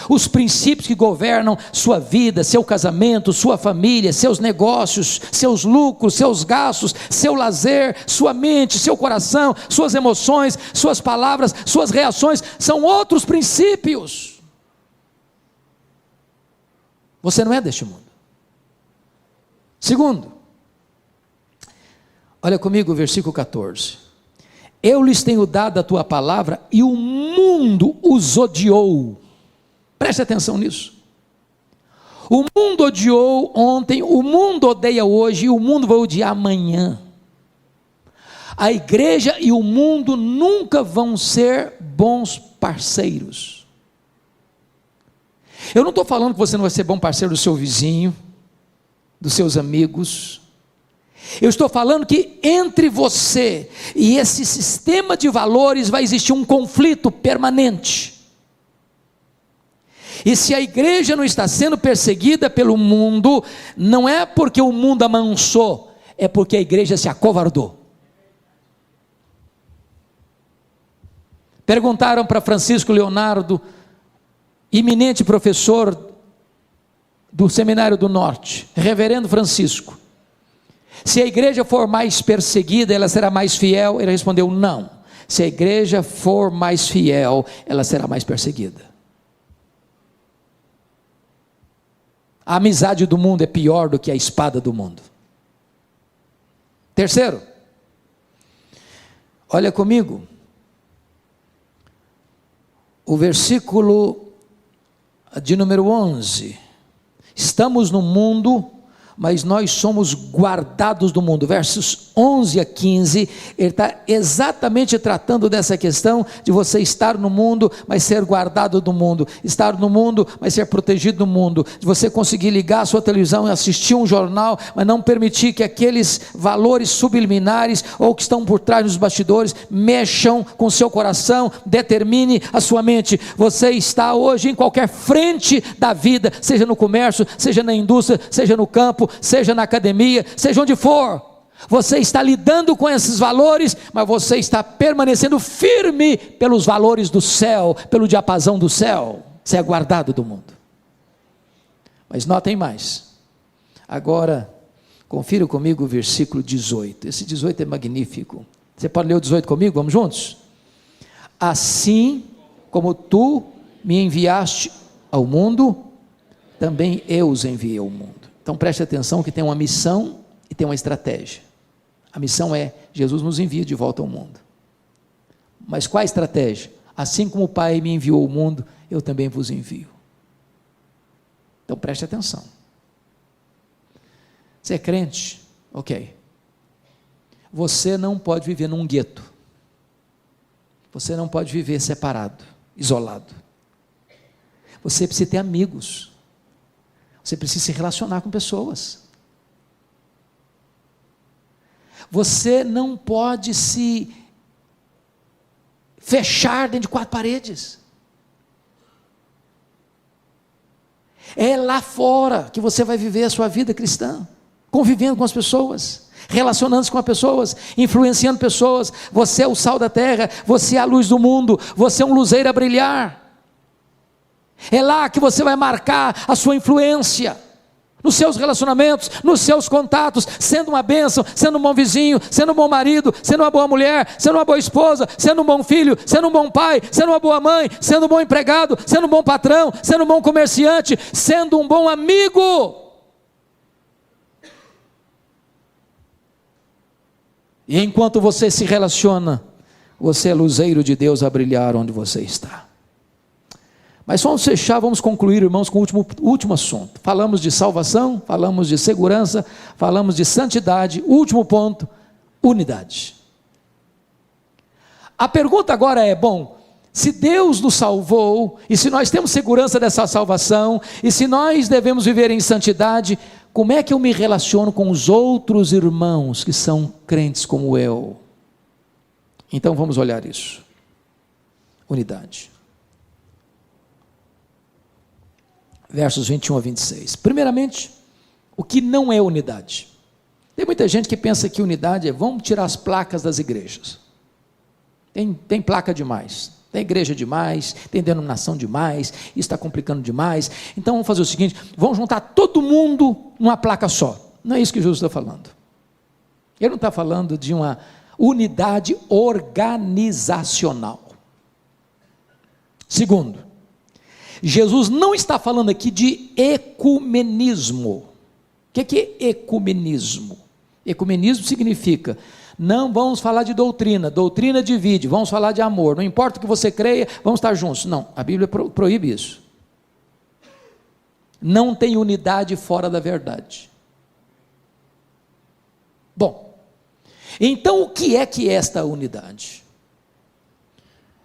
Os princípios que governam sua vida, seu casamento, sua família, seus negócios, seus lucros, seus gastos, seu lazer, sua mente, seu coração, suas emoções, suas palavras, suas reações, são outros princípios. Você não é deste mundo. Segundo, olha comigo o versículo 14. Eu lhes tenho dado a tua palavra e o mundo os odiou. Preste atenção nisso. O mundo odiou ontem, o mundo odeia hoje e o mundo vai odiar amanhã. A igreja e o mundo nunca vão ser bons parceiros. Eu não estou falando que você não vai ser bom parceiro do seu vizinho, dos seus amigos. Eu estou falando que entre você e esse sistema de valores vai existir um conflito permanente. E se a igreja não está sendo perseguida pelo mundo, não é porque o mundo amansou, é porque a igreja se acovardou. Perguntaram para Francisco Leonardo, eminente professor do Seminário do Norte, reverendo Francisco, se a igreja for mais perseguida, ela será mais fiel? Ele respondeu, não. Se a igreja for mais fiel, ela será mais perseguida. A amizade do mundo é pior do que a espada do mundo. Terceiro, olha comigo, o versículo de número 11, estamos no mundo, mas nós somos guardados do mundo. Versos 11 a 15, ele está exatamente tratando dessa questão de você estar no mundo, mas ser guardado do mundo, estar no mundo, mas ser protegido do mundo, de você conseguir ligar a sua televisão e assistir um jornal, mas não permitir que aqueles valores subliminares, ou que estão por trás dos bastidores, mexam com o seu coração, determine a sua mente. Você está hoje em qualquer frente da vida, seja no comércio, seja na indústria, seja no campo, seja na academia, seja onde for, você está lidando com esses valores, mas você está permanecendo firme pelos valores do céu, pelo diapasão do céu. Você é guardado do mundo. Mas notem mais, agora confira comigo o versículo 18, esse 18 é magnífico. Você pode ler o 18 comigo? Vamos juntos? Assim como tu me enviaste ao mundo, também eu os enviei ao mundo. Então preste atenção que tem uma missão e tem uma estratégia. A missão é, Jesus nos envia de volta ao mundo. Mas qual a estratégia? Assim como o Pai me enviou ao mundo, eu também vos envio. Então preste atenção. Você é crente? Ok. Você não pode viver num gueto. Você não pode viver separado, isolado. Você precisa ter amigos. Você precisa se relacionar com pessoas. Você não pode se fechar dentro de 4 paredes. É lá fora que você vai viver a sua vida cristã, convivendo com as pessoas, relacionando-se com as pessoas, influenciando pessoas. Você é o sal da terra, você é a luz do mundo, você é um luzeiro a brilhar. É lá que você vai marcar a sua influência, nos seus relacionamentos, nos seus contatos, sendo uma bênção, sendo um bom vizinho, sendo um bom marido, sendo uma boa mulher, sendo uma boa esposa, sendo um bom filho, sendo um bom pai, sendo uma boa mãe, sendo um bom empregado, sendo um bom patrão, sendo um bom comerciante, sendo um bom amigo. E enquanto você se relaciona, você é luzeiro de Deus a brilhar onde você está. Mas vamos fechar, vamos concluir, irmãos, com o último assunto. Falamos de salvação, falamos de segurança, falamos de santidade. Último ponto, unidade. A pergunta agora é, bom, se Deus nos salvou, e se nós temos segurança dessa salvação, e se nós devemos viver em santidade, como é que eu me relaciono com os outros irmãos que são crentes como eu? Então vamos olhar isso. Unidade. Versos 21 a 26. Primeiramente, o que não é unidade? Tem muita gente que pensa que unidade é, vamos tirar as placas das igrejas. Tem placa demais, tem igreja demais, tem denominação demais, isso está complicando demais. Então vamos fazer o seguinte, vamos juntar todo mundo numa placa só. Não é isso que Jesus está falando. Ele não está falando de uma unidade organizacional. Segundo, Jesus não está falando aqui de ecumenismo. O que é ecumenismo? Ecumenismo significa, não vamos falar de doutrina, doutrina divide, vamos falar de amor, não importa o que você creia, vamos estar juntos. Não, a Bíblia proíbe isso. Não tem unidade fora da verdade. Bom, então o que é esta unidade?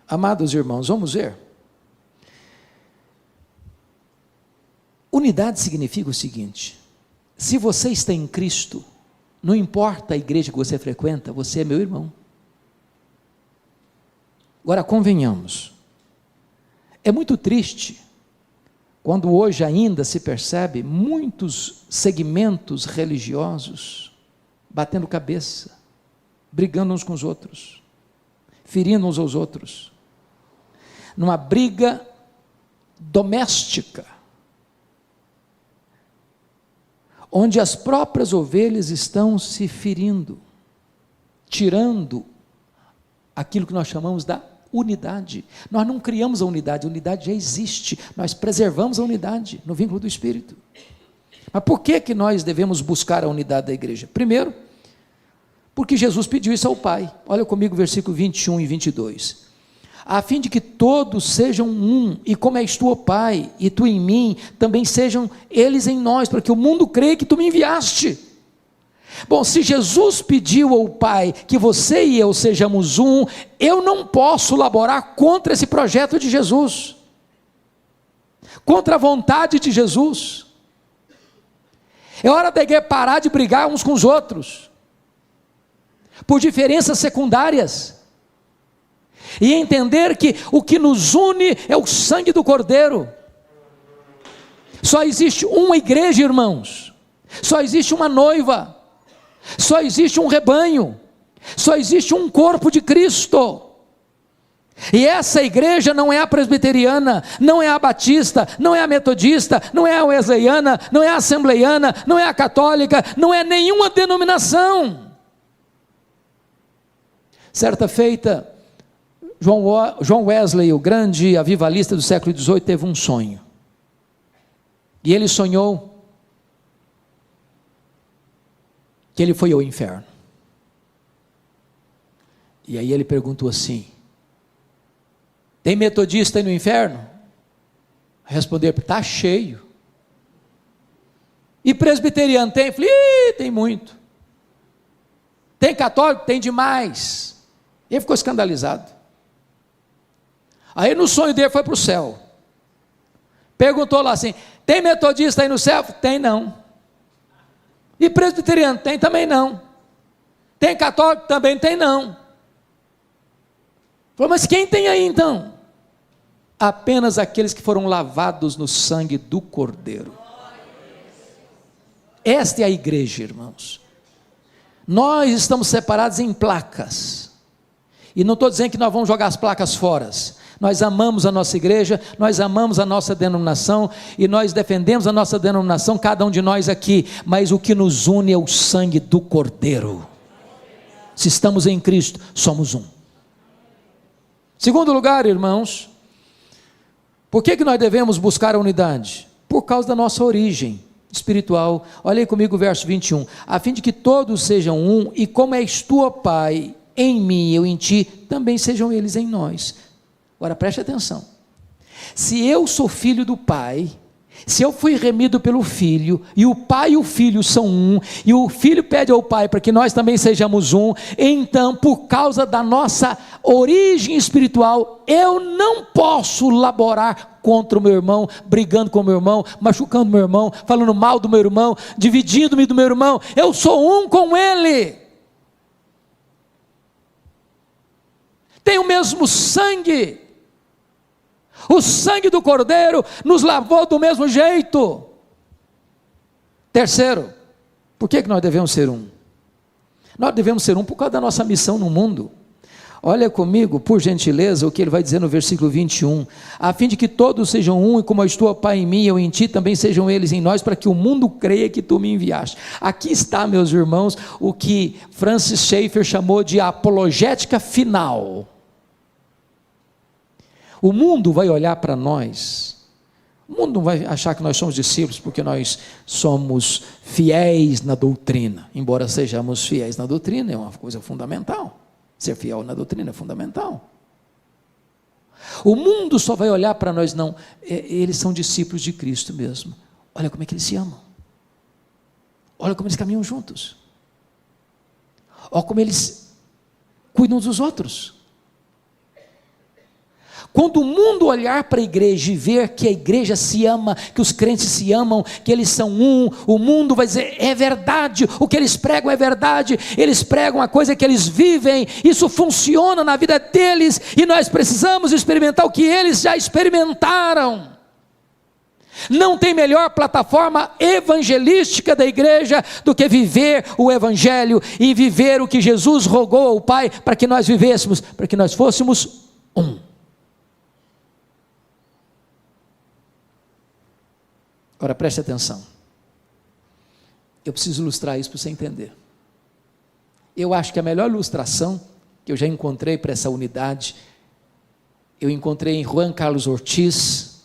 Amados irmãos, vamos ver. Unidade significa o seguinte, se você está em Cristo, não importa a igreja que você frequenta, você é meu irmão. Agora convenhamos, é muito triste, quando hoje ainda se percebe muitos segmentos religiosos, batendo cabeça, brigando uns com os outros, ferindo uns aos outros, numa briga doméstica, onde as próprias ovelhas estão se ferindo, tirando aquilo que nós chamamos da unidade. Nós não criamos a unidade já existe, nós preservamos a unidade no vínculo do Espírito. Mas por que nós devemos buscar a unidade da igreja? Primeiro, porque Jesus pediu isso ao Pai. Olha comigo versículo 21 e 22. A fim de que todos sejam um, e como és tu, ó Pai, e tu em mim, também sejam eles em nós, para que o mundo creia que tu me enviaste. Bom, se Jesus pediu ao Pai que você e eu sejamos um, eu não posso laborar contra esse projeto de Jesus, contra a vontade de Jesus. É hora da igreja parar de brigar uns com os outros, por diferenças secundárias, e entender que o que nos une é o sangue do Cordeiro. Só existe uma igreja, irmãos, só existe uma noiva, só existe um rebanho, só existe um corpo de Cristo. E essa igreja não é a presbiteriana, não é a batista, não é a metodista, não é a wesleyana, não é a assembleiana, não é a católica, não é nenhuma denominação. Certa feita, John Wesley, o grande avivalista do século XVIII, teve um sonho. E ele sonhou que ele foi ao inferno. E aí ele perguntou assim: tem metodista aí no inferno? Respondeu: está cheio. E presbiteriano tem? Eu falei: tem muito. Tem católico? Tem demais. Ele ficou escandalizado. Aí no sonho dele foi para o céu. Perguntou lá assim: tem metodista aí no céu? Tem não. E presbiteriano? Tem também não. Tem católico? Também tem não. Falou: mas quem tem aí então? Apenas aqueles que foram lavados no sangue do Cordeiro. Esta é a igreja, irmãos. Nós estamos separados em placas, e não estou dizendo que nós vamos jogar as placas fora. Nós amamos a nossa igreja, nós amamos a nossa denominação, e nós defendemos a nossa denominação, cada um de nós aqui, mas o que nos une é o sangue do Cordeiro. Se estamos em Cristo, somos um. Segundo lugar, irmãos, por que nós devemos buscar a unidade? Por causa da nossa origem espiritual. Olha aí comigo o verso 21, a fim de que todos sejam um, e como és tu, ó Pai, em mim e eu em ti, também sejam eles em nós. Agora preste atenção, se eu sou filho do Pai, se eu fui remido pelo Filho, e o Pai e o Filho são um, e o Filho pede ao Pai para que nós também sejamos um, então por causa da nossa origem espiritual, eu não posso laborar contra o meu irmão, brigando com o meu irmão, machucando o meu irmão, falando mal do meu irmão, dividindo-me do meu irmão. Eu sou um com ele, tenho o mesmo sangue. O sangue do Cordeiro nos lavou do mesmo jeito. Terceiro, por que nós devemos ser um? Nós devemos ser um por causa da nossa missão no mundo. Olha comigo, por gentileza, o que ele vai dizer no versículo 21, a fim de que todos sejam um, e como és tu, ó Pai, em mim e eu em ti, também sejam eles em nós, para que o mundo creia que tu me enviaste. Aqui está, meus irmãos, o que Francis Schaeffer chamou de apologética final. O mundo vai olhar para nós, o mundo não vai achar que nós somos discípulos porque nós somos fiéis na doutrina, embora sejamos fiéis na doutrina, é uma coisa fundamental, ser fiel na doutrina é fundamental. O mundo só vai olhar para nós, não, eles são discípulos de Cristo mesmo, olha como é que eles se amam, olha como eles caminham juntos, olha como eles cuidam dos outros. Quando o mundo olhar para a igreja e ver que a igreja se ama, que os crentes se amam, que eles são um, o mundo vai dizer: é verdade, o que eles pregam é verdade, eles pregam a coisa que eles vivem, isso funciona na vida deles, e nós precisamos experimentar o que eles já experimentaram. Não tem melhor plataforma evangelística da igreja do que viver o evangelho, e viver o que Jesus rogou ao Pai para que nós vivêssemos, para que nós fôssemos um. Agora preste atenção, eu preciso ilustrar isso para você entender. Eu acho que a melhor ilustração que eu já encontrei para essa unidade, eu encontrei em Juan Carlos Ortiz,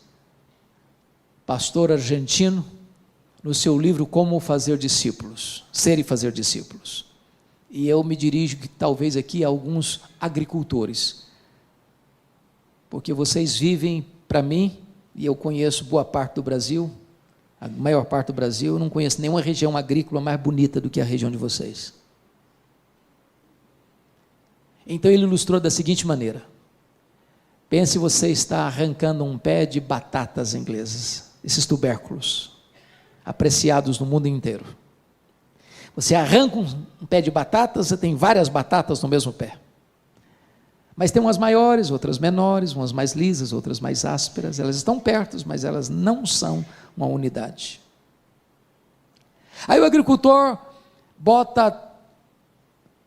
pastor argentino, no seu livro Como Fazer Discípulos, Ser e Fazer Discípulos. E eu me dirijo talvez aqui a alguns agricultores, porque vocês vivem, para mim, e eu conheço boa parte do Brasil, a maior parte do Brasil, eu não conheço nenhuma região agrícola mais bonita do que a região de vocês. Então ele ilustrou da seguinte maneira: pense, você está arrancando um pé de batatas inglesas, esses tubérculos, apreciados no mundo inteiro. Você arranca um pé de batatas, você tem várias batatas no mesmo pé. Mas tem umas maiores, outras menores, umas mais lisas, outras mais ásperas. Elas estão perto, mas elas não são uma unidade. Aí o agricultor bota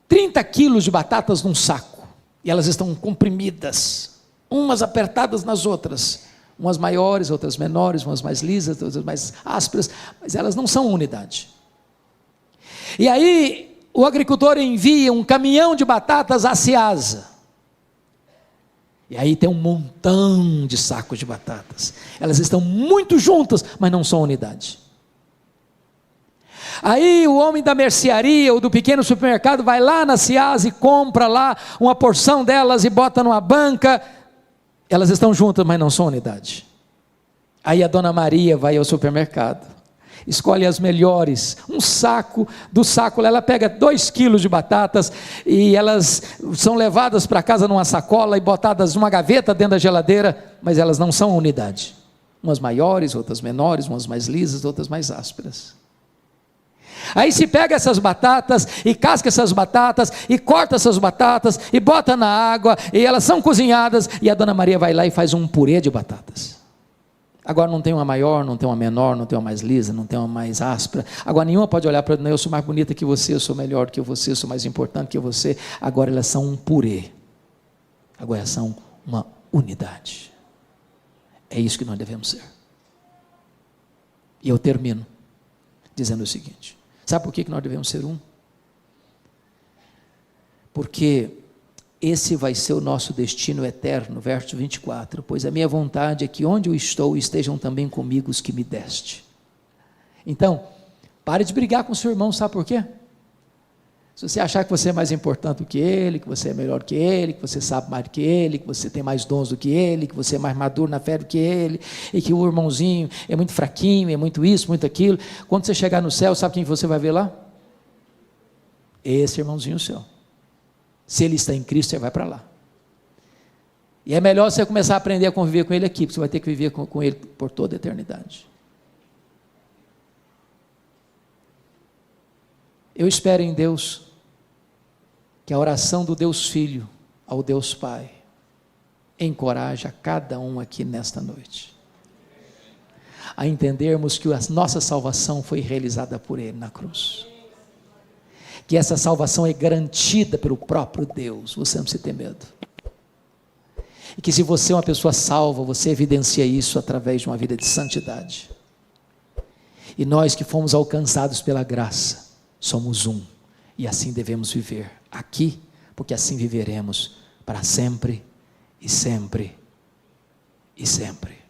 30 quilos de batatas num saco, e elas estão comprimidas, umas apertadas nas outras, umas maiores, outras menores, umas mais lisas, outras mais ásperas, mas elas não são unidade. E aí o agricultor envia um caminhão de batatas à Ceasa, e aí tem um montão de sacos de batatas, elas estão muito juntas, mas não são unidade. Aí o homem da mercearia ou do pequeno supermercado vai lá na Ceasa e compra lá uma porção delas e bota numa banca, elas estão juntas, mas não são unidade. Aí a dona Maria vai ao supermercado, escolhe as melhores, um saco, do saco ela pega 2 quilos de batatas, e elas são levadas para casa numa sacola e botadas numa gaveta dentro da geladeira, mas elas não são unidade, umas maiores, outras menores, umas mais lisas, outras mais ásperas. Aí se pega essas batatas, e casca essas batatas, e corta essas batatas, e bota na água, e elas são cozinhadas, e a dona Maria vai lá e faz um purê de batatas. Agora não tem uma maior, não tem uma menor, não tem uma mais lisa, não tem uma mais áspera. Agora nenhuma pode olhar para eu sou mais bonita que você, eu sou melhor que você, eu sou mais importante que você. Agora elas são um purê. Agora elas são uma unidade. É isso que nós devemos ser. E eu termino dizendo o seguinte: sabe por que nós devemos ser um? Porque esse vai ser o nosso destino eterno, verso 24, pois a minha vontade é que onde eu estou, estejam também comigo os que me deste. Então, pare de brigar com o seu irmão, sabe por quê? Se você achar que você é mais importante do que ele, que você é melhor que ele, que você sabe mais do que ele, que você tem mais dons do que ele, que você é mais maduro na fé do que ele, e que o irmãozinho é muito fraquinho, é muito isso, muito aquilo, quando você chegar no céu, sabe quem você vai ver lá? Esse irmãozinho seu. Se ele está em Cristo, você vai para lá. E é melhor você começar a aprender a conviver com ele aqui, porque você vai ter que viver com ele por toda a eternidade. Eu espero em Deus que a oração do Deus Filho ao Deus Pai encoraje a cada um aqui nesta noite a entendermos que a nossa salvação foi realizada por Ele na cruz, que essa salvação é garantida pelo próprio Deus, você não precisa ter medo, e que se você é uma pessoa salva, você evidencia isso através de uma vida de santidade, e nós que fomos alcançados pela graça, somos um, e assim devemos viver aqui, porque assim viveremos para sempre, e sempre, e sempre.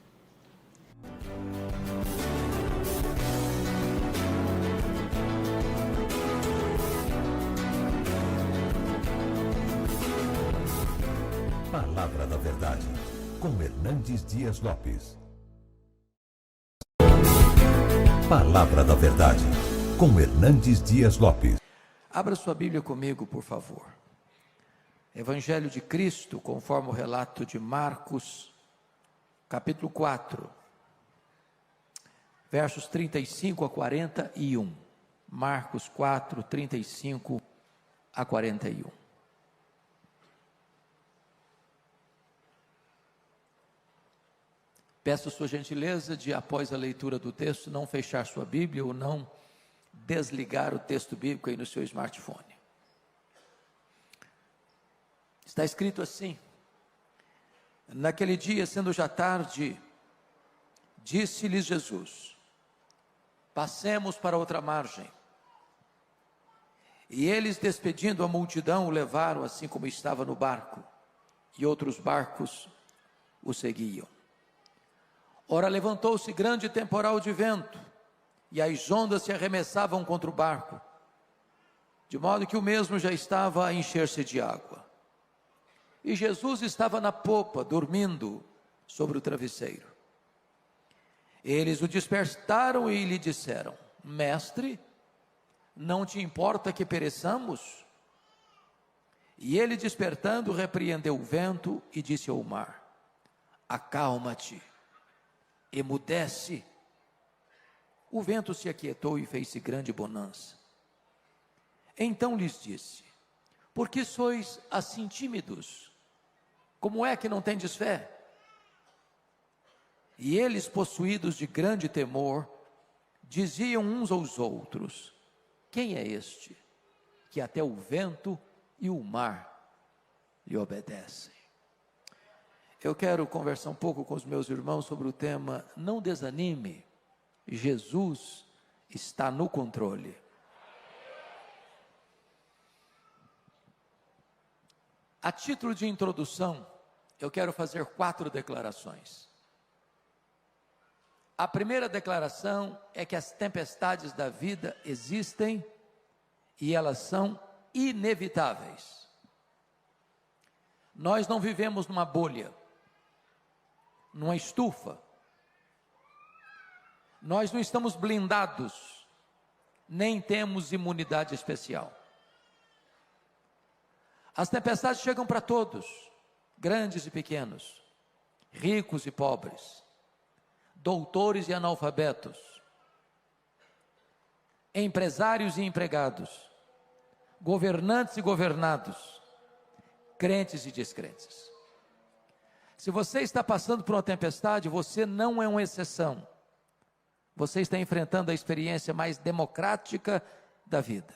Palavra da Verdade, com Hernandes Dias Lopes. Palavra da Verdade, com Hernandes Dias Lopes. Abra sua Bíblia comigo, por favor. Evangelho de Cristo, conforme o relato de Marcos, capítulo 4, versos 35 a 41. Marcos 4, 35 a 41. Peço a sua gentileza de, após a leitura do texto, não fechar sua Bíblia ou não desligar o texto bíblico aí no seu smartphone. Está escrito assim: naquele dia, sendo já tarde, disse-lhes Jesus: passemos para outra margem. E eles, despedindo a multidão, o levaram assim como estava no barco, e outros barcos o seguiam. Ora, levantou-se grande temporal de vento, e as ondas se arremessavam contra o barco, de modo que o mesmo já estava a encher-se de água. E Jesus estava na popa, dormindo sobre o travesseiro. Eles o despertaram e lhe disseram: Mestre, não te importa que pereçamos? E ele, despertando, repreendeu o vento e disse ao mar: Acalma-te, emudece. O vento se aquietou e fez-se grande bonança. Então lhes disse: Por que sois assim tímidos? Como é que não tendes fé? E eles, possuídos de grande temor, diziam uns aos outros: Quem é este, que até o vento e o mar lhe obedecem? Eu quero conversar um pouco com os meus irmãos sobre o tema: não desanime, Jesus está no controle. A título de introdução, eu quero fazer 4 declarações. A primeira declaração é que as tempestades da vida existem e elas são inevitáveis. Nós não vivemos numa bolha, numa estufa. Nós não estamos blindados, nem temos imunidade especial. As tempestades chegam para todos, grandes e pequenos, ricos e pobres, doutores e analfabetos, empresários e empregados, governantes e governados, crentes e descrentes. Se você está passando por uma tempestade, você não é uma exceção. Você está enfrentando a experiência mais democrática da vida.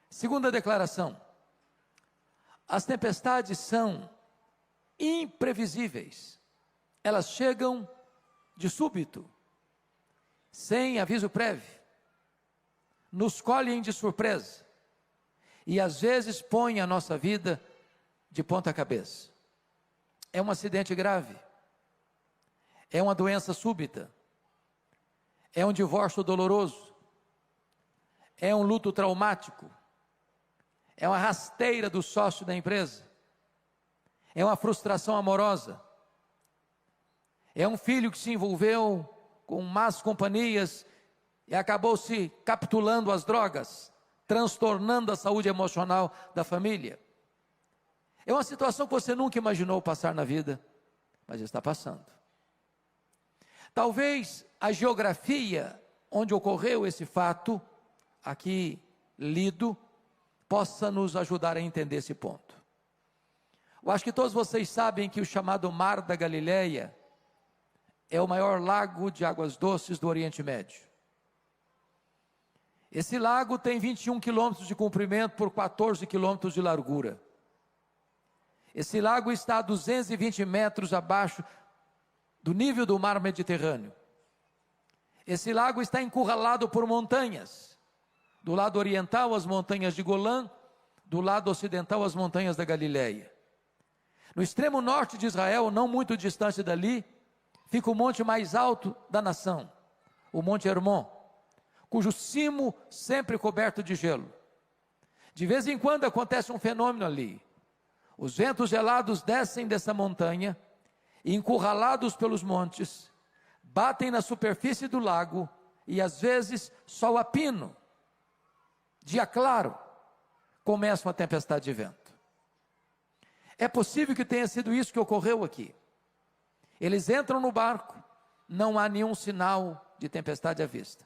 Segunda declaração: as tempestades são imprevisíveis. Elas chegam de súbito, sem aviso prévio, nos colhem de surpresa e às vezes põem a nossa vida de ponta cabeça. É um acidente grave, é uma doença súbita, é um divórcio doloroso, é um luto traumático, é uma rasteira do sócio da empresa, é uma frustração amorosa, é um filho que se envolveu com más companhias e acabou se capitulando às drogas, transtornando a saúde emocional da família. É uma situação que você nunca imaginou passar na vida, mas está passando. Talvez a geografia onde ocorreu esse fato, aqui lido, possa nos ajudar a entender esse ponto. Eu acho que todos vocês sabem que o chamado Mar da Galileia é o maior lago de águas doces do Oriente Médio. Esse lago tem 21 quilômetros de comprimento por 14 quilômetros de largura. Esse lago está a 220 metros abaixo do nível do mar Mediterrâneo. Esse lago está encurralado por montanhas. Do lado oriental, as montanhas de Golã, do lado ocidental, as montanhas da Galileia. No extremo norte de Israel, não muito distante dali, fica o monte mais alto da nação, o Monte Hermon, cujo cimo sempre coberto de gelo. De vez em quando acontece um fenômeno ali. Os ventos gelados descem dessa montanha, e encurralados pelos montes, batem na superfície do lago, e às vezes sol a pino. Dia claro, começa uma tempestade de vento. É possível que tenha sido isso que ocorreu aqui. Eles entram no barco, não há nenhum sinal de tempestade à vista.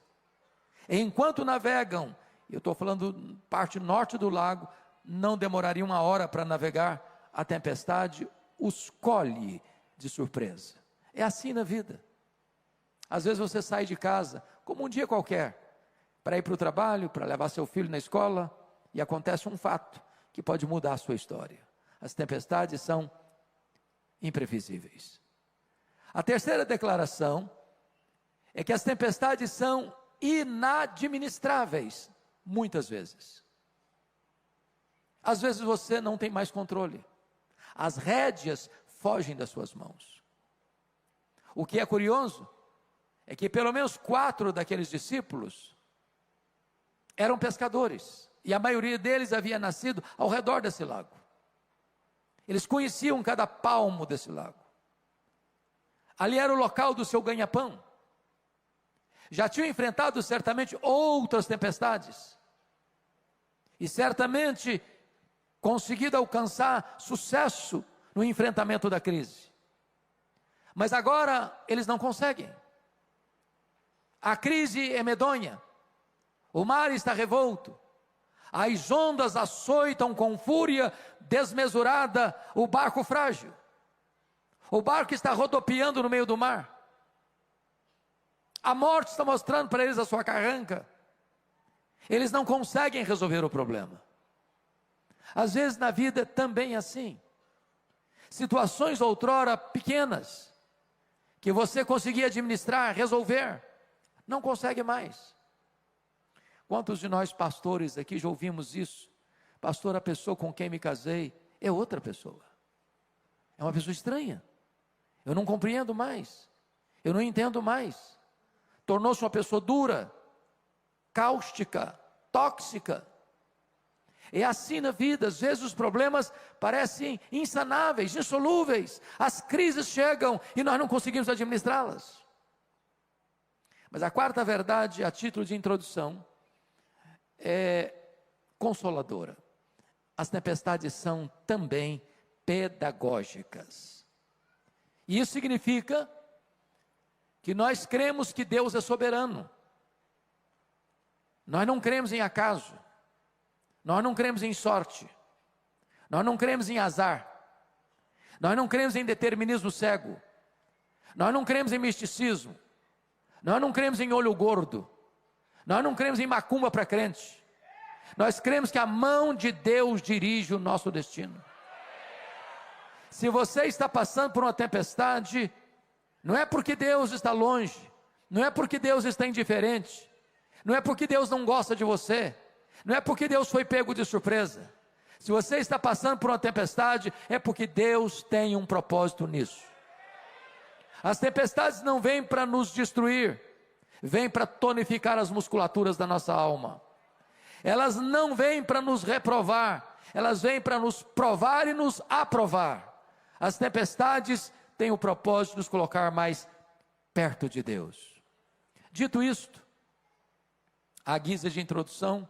Enquanto navegam, eu estou falando parte norte do lago, não demoraria 1 hora para navegar, a tempestade os colhe de surpresa. É assim na vida. Às vezes você sai de casa, como um dia qualquer, para ir para o trabalho, para levar seu filho na escola, e acontece um fato que pode mudar a sua história. As tempestades são imprevisíveis. A terceira declaração é que as tempestades são inadministráveis. Muitas vezes. Às vezes você não tem mais controle. As rédeas fogem das suas mãos. O que é curioso é que pelo menos 4 daqueles discípulos eram pescadores, e a maioria deles havia nascido ao redor desse lago. Eles conheciam cada palmo desse lago. Ali era o local do seu ganha-pão. Já tinham enfrentado certamente outras tempestades, e certamente conseguido alcançar sucesso no enfrentamento da crise. Mas agora eles não conseguem. A crise é medonha, o mar está revolto, as ondas açoitam com fúria desmesurada o barco frágil. O barco está rodopiando no meio do mar. A morte está mostrando para eles a sua carranca. Eles não conseguem resolver o problema. Às vezes na vida também é assim. Situações outrora pequenas, que você conseguia administrar, resolver, não consegue mais. Quantos de nós pastores aqui já ouvimos isso? Pastor, a pessoa com quem me casei é outra pessoa. É uma pessoa estranha. Eu não compreendo mais. Eu não entendo mais. Tornou-se uma pessoa dura, cáustica, tóxica. É assim na vida. Às vezes os problemas parecem insanáveis, insolúveis. As crises chegam e nós não conseguimos administrá-las. Mas a quarta verdade, a título de introdução, é consoladora. As tempestades são também pedagógicas. E isso significa que nós cremos que Deus é soberano. Nós não cremos em acaso. Nós não cremos em sorte. Nós não cremos em azar. Nós não cremos em determinismo cego. Nós não cremos em misticismo. Nós não cremos em olho gordo. Nós não cremos em macumba para crente. Nós cremos que a mão de Deus dirige o nosso destino. Se você está passando por uma tempestade, não é porque Deus está longe, não é porque Deus está indiferente, não é porque Deus não gosta de você, não é porque Deus foi pego de surpresa. Se você está passando por uma tempestade, é porque Deus tem um propósito nisso. As tempestades não vêm para nos destruir, vêm para tonificar as musculaturas da nossa alma. Elas não vêm para nos reprovar, elas vêm para nos provar e nos aprovar. As tempestades têm o propósito de nos colocar mais perto de Deus. Dito isto, à guisa de introdução,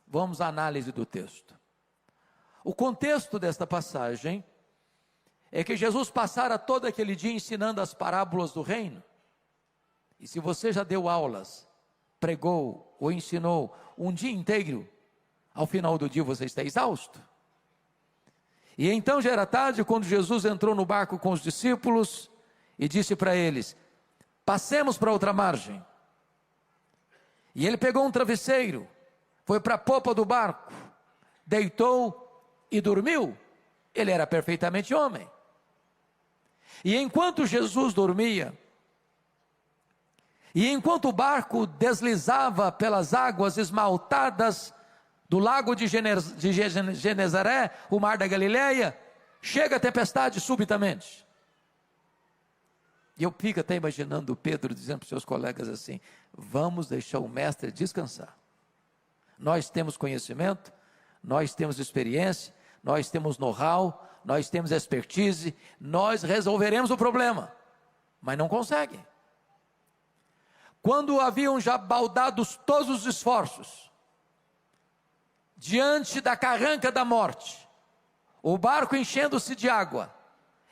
vamos à análise do texto. O contexto desta passagem é que Jesus passara todo aquele dia ensinando as parábolas do reino. E se você já deu aulas, pregou ou ensinou um dia inteiro, ao final do dia você está exausto. E então já era tarde quando Jesus entrou no barco com os discípulos e disse para eles: passemos para outra margem. E ele pegou um travesseiro, foi para a popa do barco, deitou e dormiu. Ele era perfeitamente homem. E enquanto Jesus dormia, e enquanto o barco deslizava pelas águas esmaltadas do lago de Genezaré, o mar da Galileia, chega a tempestade subitamente. E eu fico até imaginando Pedro dizendo para os seus colegas assim: vamos deixar o mestre descansar. Nós temos conhecimento, nós temos experiência, nós temos know-how, nós temos expertise, nós resolveremos o problema. Mas não conseguem. Quando haviam já baldados todos os esforços, diante da carranca da morte, o barco enchendo-se de água,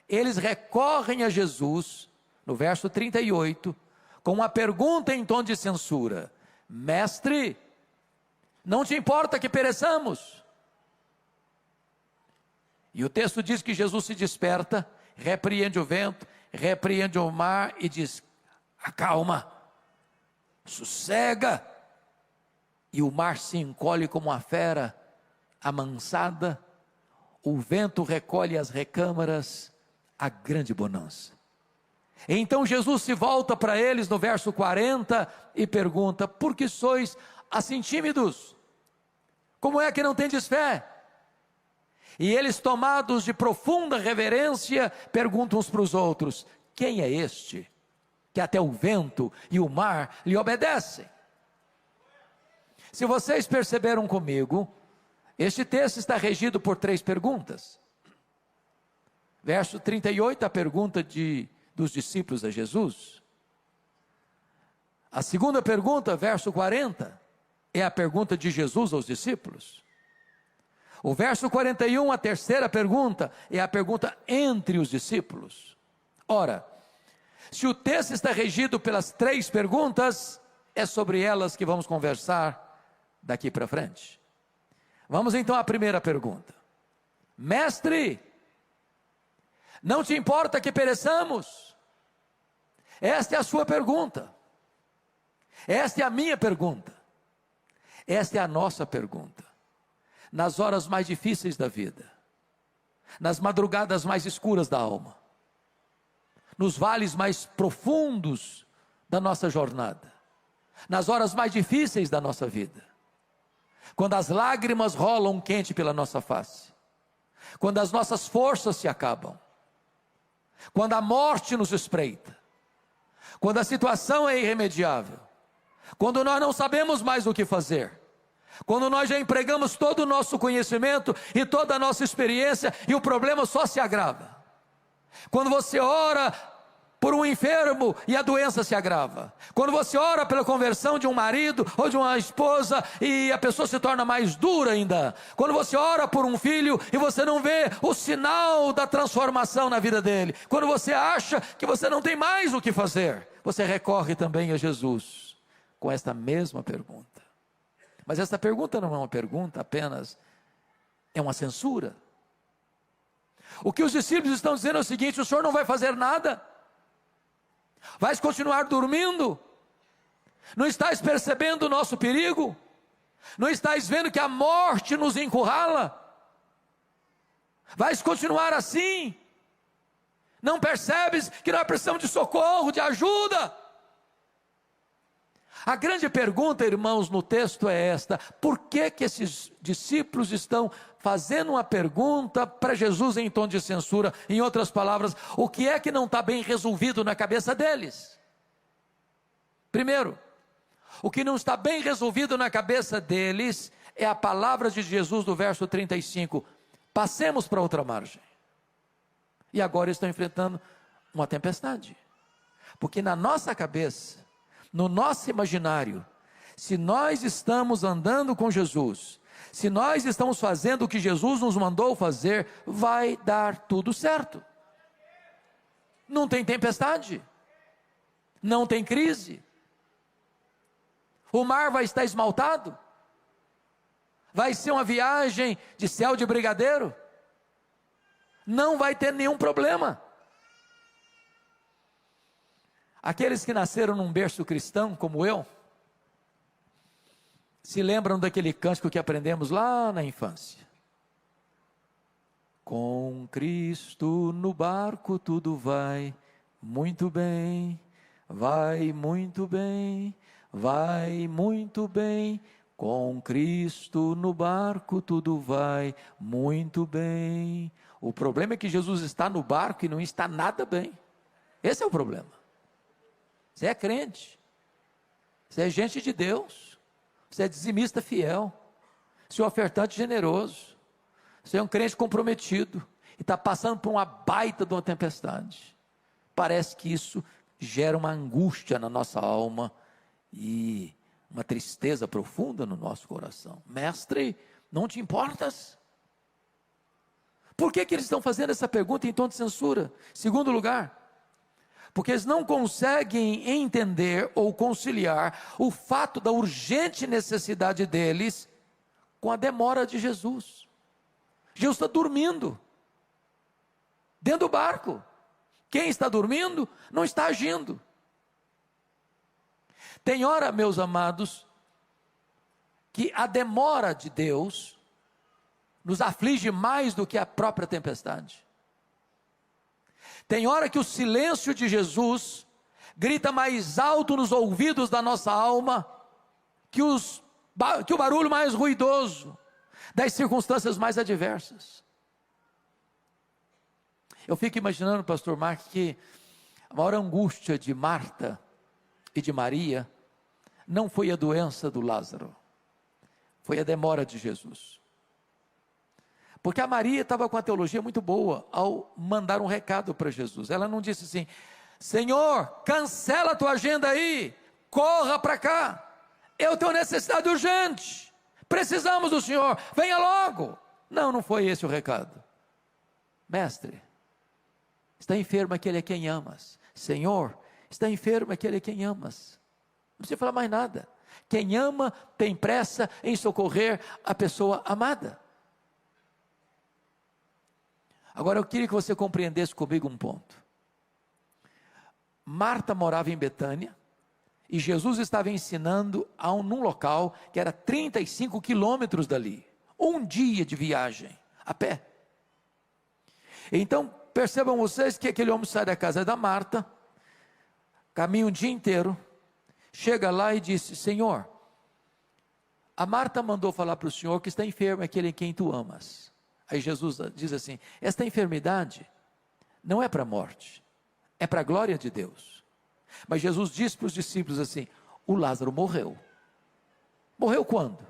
eles recorrem a Jesus, no verso 38, com uma pergunta em tom de censura: mestre, não te importa que pereçamos? E o texto diz que Jesus se desperta, repreende o vento, repreende o mar e diz: acalma, sossega. E o mar se encolhe como uma fera amansada, o vento recolhe as recâmaras, a grande bonança. Então Jesus se volta para eles no verso 40 e pergunta: por que sois assim tímidos? Como é que não tendes fé? E eles, tomados de profunda reverência, perguntam uns para os outros: quem é este, que até o vento e o mar lhe obedecem? Se vocês perceberam comigo, este texto está regido por 3 perguntas. Verso 38, a pergunta dos discípulos a Jesus. A segunda pergunta, verso 40, é a pergunta de Jesus aos discípulos. O verso 41, a terceira pergunta, é a pergunta entre os discípulos. Ora, se o texto está regido pelas 3 perguntas, é sobre elas que vamos conversar daqui para frente. Vamos então à primeira pergunta. Mestre, não te importa que pereçamos? Esta é a sua pergunta. Esta é a minha pergunta. Esta é a nossa pergunta. Nas horas mais difíceis da vida, nas madrugadas mais escuras da alma, nos vales mais profundos da nossa jornada, nas horas mais difíceis da nossa vida, quando as lágrimas rolam quente pela nossa face, quando as nossas forças se acabam, quando a morte nos espreita, quando a situação é irremediável, quando nós não sabemos mais o que fazer, quando nós já empregamos todo o nosso conhecimento e toda a nossa experiência e o problema só se agrava, quando você ora por um enfermo e a doença se agrava, quando você ora pela conversão de um marido ou de uma esposa e a pessoa se torna mais dura ainda, quando você ora por um filho e você não vê o sinal da transformação na vida dele, quando você acha que você não tem mais o que fazer, você recorre também a Jesus com esta mesma pergunta. Mas essa pergunta não é uma pergunta apenas, é uma censura. O que os discípulos estão dizendo é o seguinte: o senhor não vai fazer nada? Vais continuar dormindo? Não estás percebendo o nosso perigo? Não estás vendo que a morte nos encurrala? Vais continuar assim? Não percebes que nós precisamos de socorro, de ajuda? A grande pergunta, irmãos, no texto é esta: por que esses discípulos estão fazendo uma pergunta para Jesus em tom de censura? Em outras palavras, o que é que não está bem resolvido na cabeça deles? Primeiro, o que não está bem resolvido na cabeça deles é a palavra de Jesus do verso 35: passemos para outra margem. E agora estão enfrentando uma tempestade, porque na nossa cabeça, no nosso imaginário, se nós estamos andando com Jesus, se nós estamos fazendo o que Jesus nos mandou fazer, vai dar tudo certo. Não tem tempestade, não tem crise, o mar vai estar esmaltado, vai ser uma viagem de céu de brigadeiro, não vai ter nenhum problema. Aqueles que nasceram num berço cristão, como eu, se lembram daquele cântico que aprendemos lá na infância: com Cristo no barco tudo vai muito bem, vai muito bem, vai muito bem. Com Cristo no barco tudo vai muito bem. O problema é que Jesus está no barco e não está nada bem. Esse é o problema. Você é crente, você é gente de Deus, você é dizimista fiel, você é um ofertante generoso, você é um crente comprometido e está passando por uma baita de uma tempestade. Parece que isso gera uma angústia na nossa alma e uma tristeza profunda no nosso coração. Mestre, não te importas? Por que eles estão fazendo essa pergunta em tom de censura? Segundo lugar, porque eles não conseguem entender ou conciliar o fato da urgente necessidade deles com a demora de Jesus. Jesus está dormindo dentro do barco. Quem está dormindo não está agindo. Tem hora, meus amados, que a demora de Deus nos aflige mais do que a própria tempestade. Tem hora que o silêncio de Jesus grita mais alto nos ouvidos da nossa alma que o barulho mais ruidoso das circunstâncias mais adversas. Eu fico imaginando, pastor Marcos, que a maior angústia de Marta e de Maria não foi a doença do Lázaro, foi a demora de Jesus. Porque a Maria estava com a teologia muito boa ao mandar um recado para Jesus. Ela não disse assim: Senhor, cancela a tua agenda aí, corra para cá, eu tenho necessidade urgente, precisamos do Senhor, venha logo. Não, não foi esse o recado. Mestre, está enfermo aquele a quem amas. Senhor, está enfermo aquele a quem amas. Não precisa falar mais nada. Quem ama tem pressa em socorrer a pessoa amada. Agora eu queria que você compreendesse comigo um ponto. Marta morava em Betânia e Jesus estava ensinando num local que era 35 quilômetros dali. Um dia de viagem, a pé. Então, percebam vocês que aquele homem sai da casa da Marta, caminha um dia inteiro, chega lá e disse: Senhor, a Marta mandou falar para o Senhor que está enfermo aquele em quem tu amas. Aí Jesus diz assim: esta enfermidade não é para a morte, é para a glória de Deus. Mas Jesus disse para os discípulos assim: o Lázaro morreu. Morreu quando?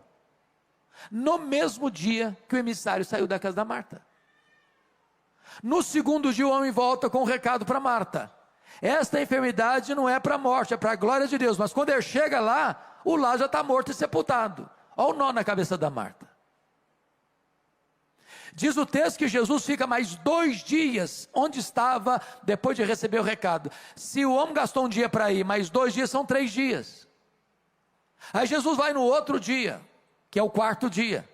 No mesmo dia que o emissário saiu da casa da Marta. No segundo dia o homem volta com um recado para Marta: esta enfermidade não é para a morte, é para a glória de Deus. Mas quando ele chega lá, o Lázaro já está morto e sepultado. Olha o nó na cabeça da Marta. Diz o texto que Jesus fica mais 2 dias onde estava depois de receber o recado. Se o homem gastou um dia para ir, mais 2 dias são 3 dias. Aí Jesus vai no outro dia, que é o 4º dia.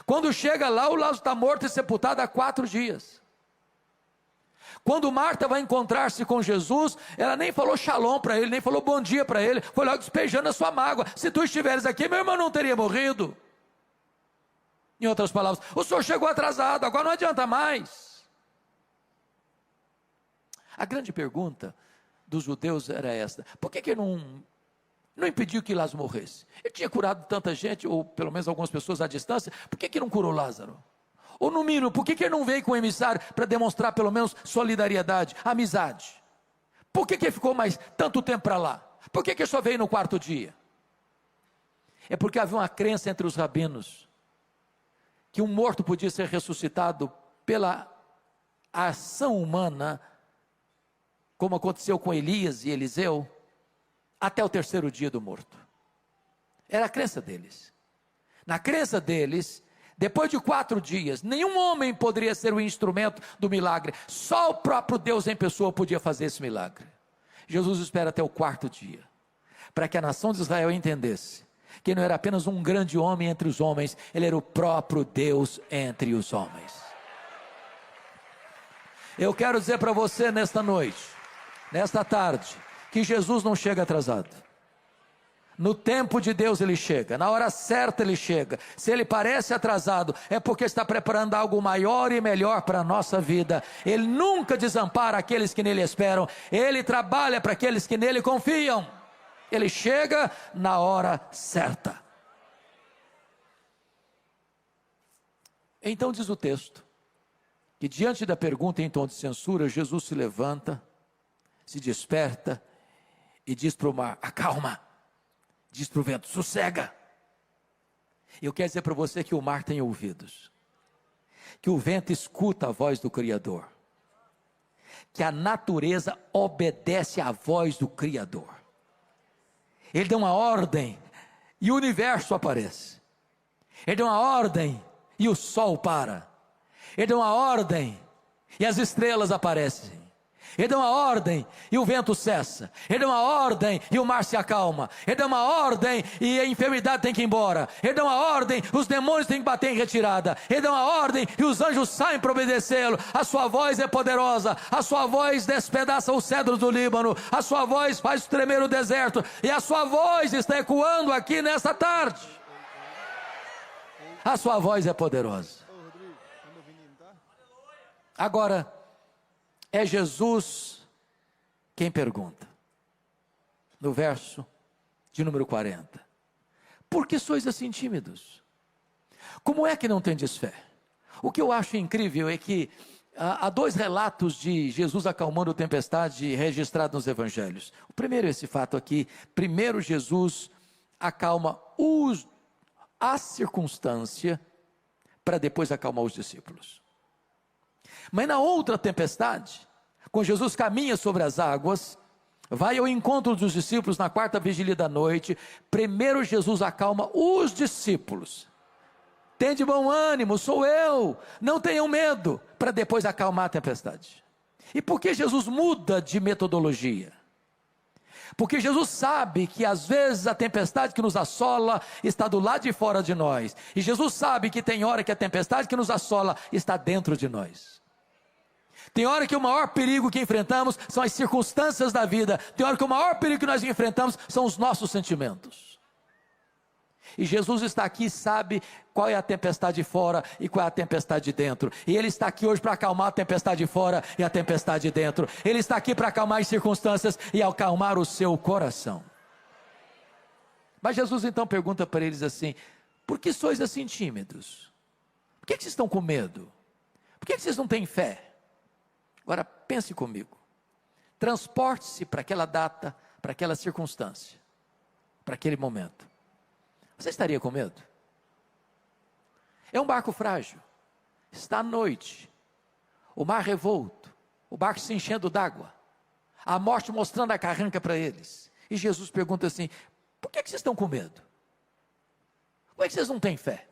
Quando chega lá, o Lázaro está morto e sepultado há 4 dias. Quando Marta vai encontrar-se com Jesus, ela nem falou shalom para ele, nem falou bom dia para ele, foi logo despejando a sua mágoa. Se tu estiveres aqui, meu irmão não teria morrido. Em outras palavras, o senhor chegou atrasado, agora não adianta mais. A grande pergunta dos judeus era esta: por que ele não impediu que Lázaro morresse? Ele tinha curado tanta gente, ou pelo menos algumas pessoas à distância, por que não curou Lázaro? Ou no mínimo, por que ele não veio com o emissário para demonstrar pelo menos solidariedade, amizade? Por que ele ficou mais tanto tempo para lá? Por que ele só veio no 4º dia? É porque havia uma crença entre os rabinos que um morto podia ser ressuscitado pela ação humana, como aconteceu com Elias e Eliseu, até o 3º dia do morto. Era a crença deles. Na crença deles, depois de 4 dias, nenhum homem poderia ser o instrumento do milagre. Só o próprio Deus em pessoa podia fazer esse milagre. Jesus espera até o 4º dia, para que a nação de Israel entendesse que não era apenas um grande homem entre os homens, ele era o próprio Deus entre os homens. Eu quero dizer para você nesta noite, nesta tarde, que Jesus não chega atrasado. No tempo de Deus ele chega, na hora certa ele chega. Se ele parece atrasado, é porque está preparando algo maior e melhor para a nossa vida. Ele nunca desampara aqueles que nele esperam, ele trabalha para aqueles que nele confiam. Ele chega na hora certa. Então diz o texto, que diante da pergunta em tom de censura, Jesus se levanta, se desperta e diz para o mar: acalma. Diz para o vento: sossega. Eu quero dizer para você que o mar tem ouvidos, que o vento escuta a voz do Criador, que a natureza obedece à voz do Criador. Ele dá uma ordem e o universo aparece. Ele dá uma ordem e o sol para. Ele dá uma ordem e as estrelas aparecem. Ele dá uma ordem e o vento cessa. Ele dá uma ordem e o mar se acalma. Ele dá uma ordem e a enfermidade tem que ir embora. Ele dá uma ordem, os demônios têm que bater em retirada. Ele dá uma ordem e os anjos saem para obedecê-lo. A sua voz é poderosa. A sua voz despedaça os cedros do Líbano. A sua voz faz tremer o deserto. E a sua voz está ecoando aqui nesta tarde. A sua voz é poderosa. Agora, é Jesus quem pergunta, no verso de número 40, por que sois assim tímidos? Como é que não tendes fé? O que eu acho incrível é que há dois relatos de Jesus acalmando a tempestade registrados nos evangelhos. O primeiro é esse fato aqui. Primeiro Jesus acalma a circunstância para depois acalmar os discípulos. Mas na outra tempestade, quando Jesus caminha sobre as águas, vai ao encontro dos discípulos na quarta vigília da noite, primeiro Jesus acalma os discípulos. Tende bom ânimo, sou eu, não tenham medo, para depois acalmar a tempestade. E por que Jesus muda de metodologia? Porque Jesus sabe que às vezes a tempestade que nos assola está do lado de fora de nós. E Jesus sabe que tem hora que a tempestade que nos assola está dentro de nós. Tem hora que o maior perigo que enfrentamos são as circunstâncias da vida. Tem hora que o maior perigo que nós enfrentamos são os nossos sentimentos. E Jesus está aqui e sabe qual é a tempestade fora e qual é a tempestade dentro. E Ele está aqui hoje para acalmar a tempestade fora e a tempestade dentro. Ele está aqui para acalmar as circunstâncias e acalmar o seu coração. Mas Jesus então pergunta para eles assim: por que sois assim tímidos? Por que vocês estão com medo? Por que vocês não têm fé? Agora pense comigo. Transporte-se para aquela data, para aquela circunstância, para aquele momento. Você estaria com medo? É um barco frágil, está à noite, o mar revolto, o barco se enchendo d'água, a morte mostrando a carranca para eles. E Jesus pergunta assim: por que vocês estão com medo? Por que vocês não têm fé?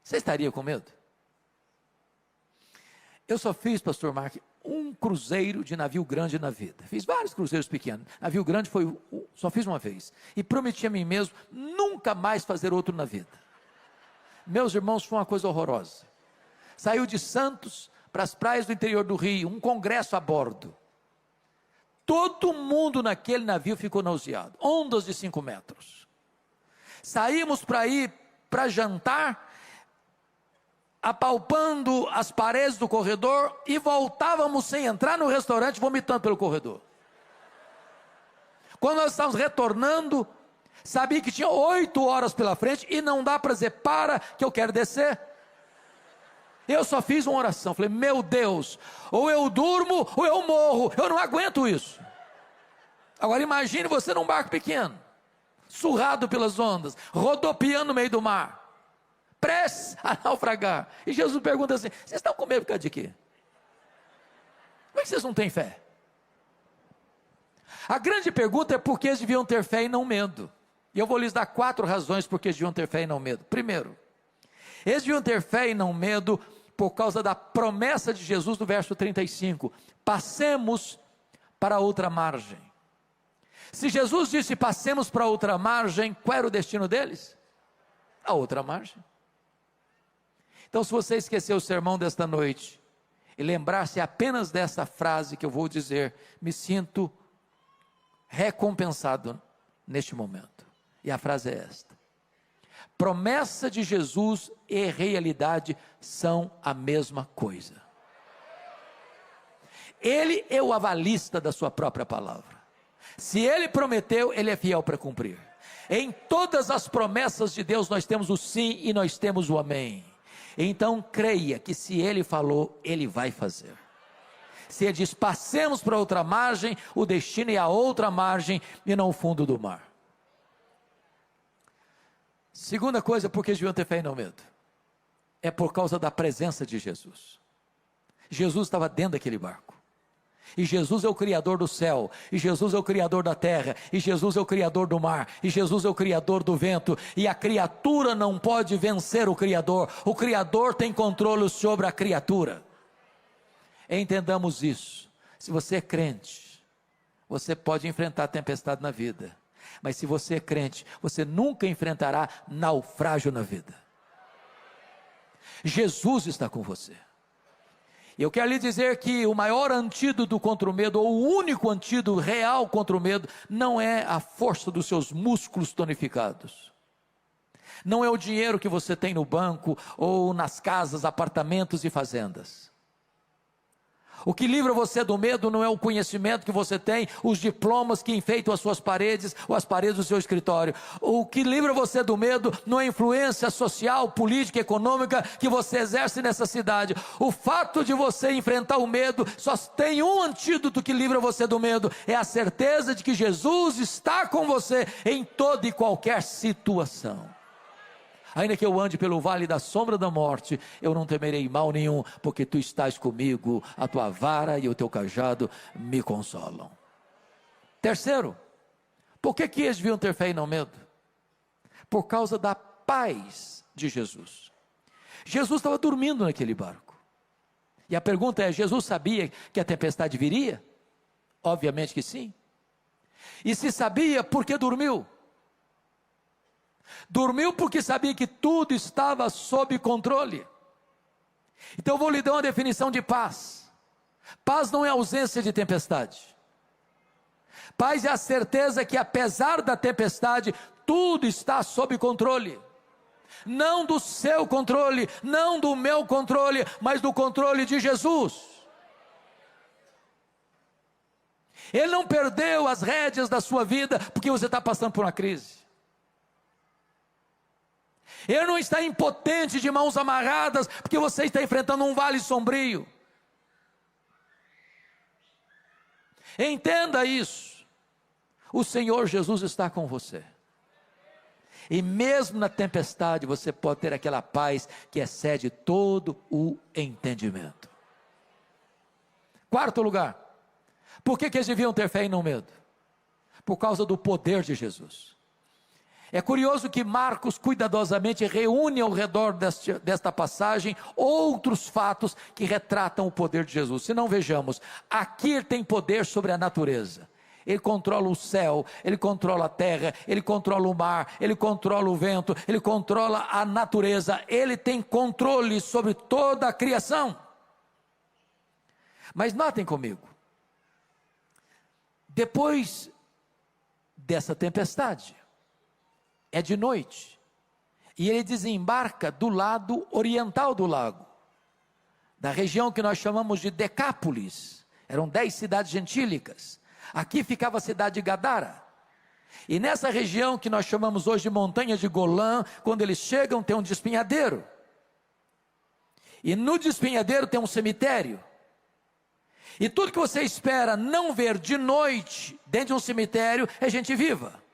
Você estaria com medo? Eu só fiz, pastor Mark, um cruzeiro de navio grande na vida. Fiz vários cruzeiros pequenos. Navio grande só fiz uma vez. E prometi a mim mesmo nunca mais fazer outro na vida. Meus irmãos, foi uma coisa horrorosa. Saiu de Santos para as praias do interior do Rio, um congresso a bordo. Todo mundo naquele navio ficou nauseado. Ondas de 5 metros. Saímos para ir para jantar, apalpando as paredes do corredor, e voltávamos sem entrar no restaurante, vomitando pelo corredor. Quando nós estávamos retornando, sabia que tinha 8 horas pela frente, e não dá para dizer: para que eu quero descer. Eu só fiz uma oração, falei: meu Deus, ou eu durmo ou eu morro, eu não aguento isso. Agora imagine você num barco pequeno, surrado pelas ondas, rodopiando no meio do mar, prestes a naufragar. E Jesus pergunta assim: vocês estão com medo por causa de quê? Como é que vocês não têm fé? A grande pergunta é por que eles deviam ter fé e não medo. E eu vou lhes dar 4 razões por que eles deviam ter fé e não medo. Primeiro, eles deviam ter fé e não medo por causa da promessa de Jesus do verso 35: passemos para outra margem. Se Jesus disse passemos para outra margem, qual era o destino deles? A outra margem. Então, se você esquecer o sermão desta noite e lembrar-se apenas dessa frase que eu vou dizer, me sinto recompensado neste momento. E a frase é esta: promessa de Jesus e realidade são a mesma coisa. Ele é o avalista da sua própria palavra. Se Ele prometeu, Ele é fiel para cumprir. Em todas as promessas de Deus nós temos o sim e nós temos o amém. Então creia que se Ele falou, Ele vai fazer. Se Ele diz passemos para outra margem, o destino é a outra margem e não o fundo do mar. Segunda coisa, por que eles deviam ter fé e não medo? É por causa da presença de Jesus. Jesus estava dentro daquele barco. E Jesus é o Criador do céu, e Jesus é o Criador da terra, e Jesus é o Criador do mar, e Jesus é o Criador do vento, e a criatura não pode vencer o Criador tem controle sobre a criatura. Entendamos isso. Se você é crente, você pode enfrentar a tempestade na vida, mas se você é crente, você nunca enfrentará naufrágio na vida. Jesus está com você. E eu quero lhe dizer que o maior antídoto contra o medo, ou o único antídoto real contra o medo, não é a força dos seus músculos tonificados. Não é o dinheiro que você tem no banco, ou nas casas, apartamentos e fazendas. O que livra você do medo não é o conhecimento que você tem, os diplomas que enfeitam as suas paredes ou as paredes do seu escritório. O que livra você do medo não é a influência social, política, econômica que você exerce nessa cidade. O fato de você enfrentar o medo só tem um antídoto que livra você do medo: é a certeza de que Jesus está com você em toda e qualquer situação. Ainda que eu ande pelo vale da sombra da morte, eu não temerei mal nenhum, porque tu estás comigo, a tua vara e o teu cajado me consolam. Terceiro, por que eles deviam ter fé e não medo? Por causa da paz de Jesus. Jesus estava dormindo naquele barco. E a pergunta é: Jesus sabia que a tempestade viria? Obviamente que sim. E se sabia, por que dormiu? Dormiu porque sabia que tudo estava sob controle. Então eu vou lhe dar uma definição de paz. Paz não é ausência de tempestade. Paz é a certeza que apesar da tempestade, tudo está sob controle. Não do seu controle, não do meu controle, mas do controle de Jesus. Ele não perdeu as rédeas da sua vida porque você está passando por uma crise. Ele não está impotente de mãos amarradas porque você está enfrentando um vale sombrio. Entenda isso. O Senhor Jesus está com você. E mesmo na tempestade você pode ter aquela paz que excede todo o entendimento. Quarto lugar. Por que eles deviam ter fé e não medo? Por causa do poder de Jesus. É curioso que Marcos cuidadosamente reúne ao redor desta passagem outros fatos que retratam o poder de Jesus. Se não, vejamos, aqui ele tem poder sobre a natureza. Ele controla o céu, ele controla a terra, ele controla o mar, ele controla o vento, ele controla a natureza, ele tem controle sobre toda a criação. Mas notem comigo, depois dessa tempestade, é de noite, e ele desembarca do lado oriental do lago, da região que nós chamamos de Decápolis. Eram 10 cidades gentílicas. Aqui ficava a cidade de Gadara, e nessa região que nós chamamos hoje de montanha de Golã, quando eles chegam tem um despenhadeiro, e no despenhadeiro tem um cemitério, e tudo que você espera não ver de noite dentro de um cemitério é gente viva.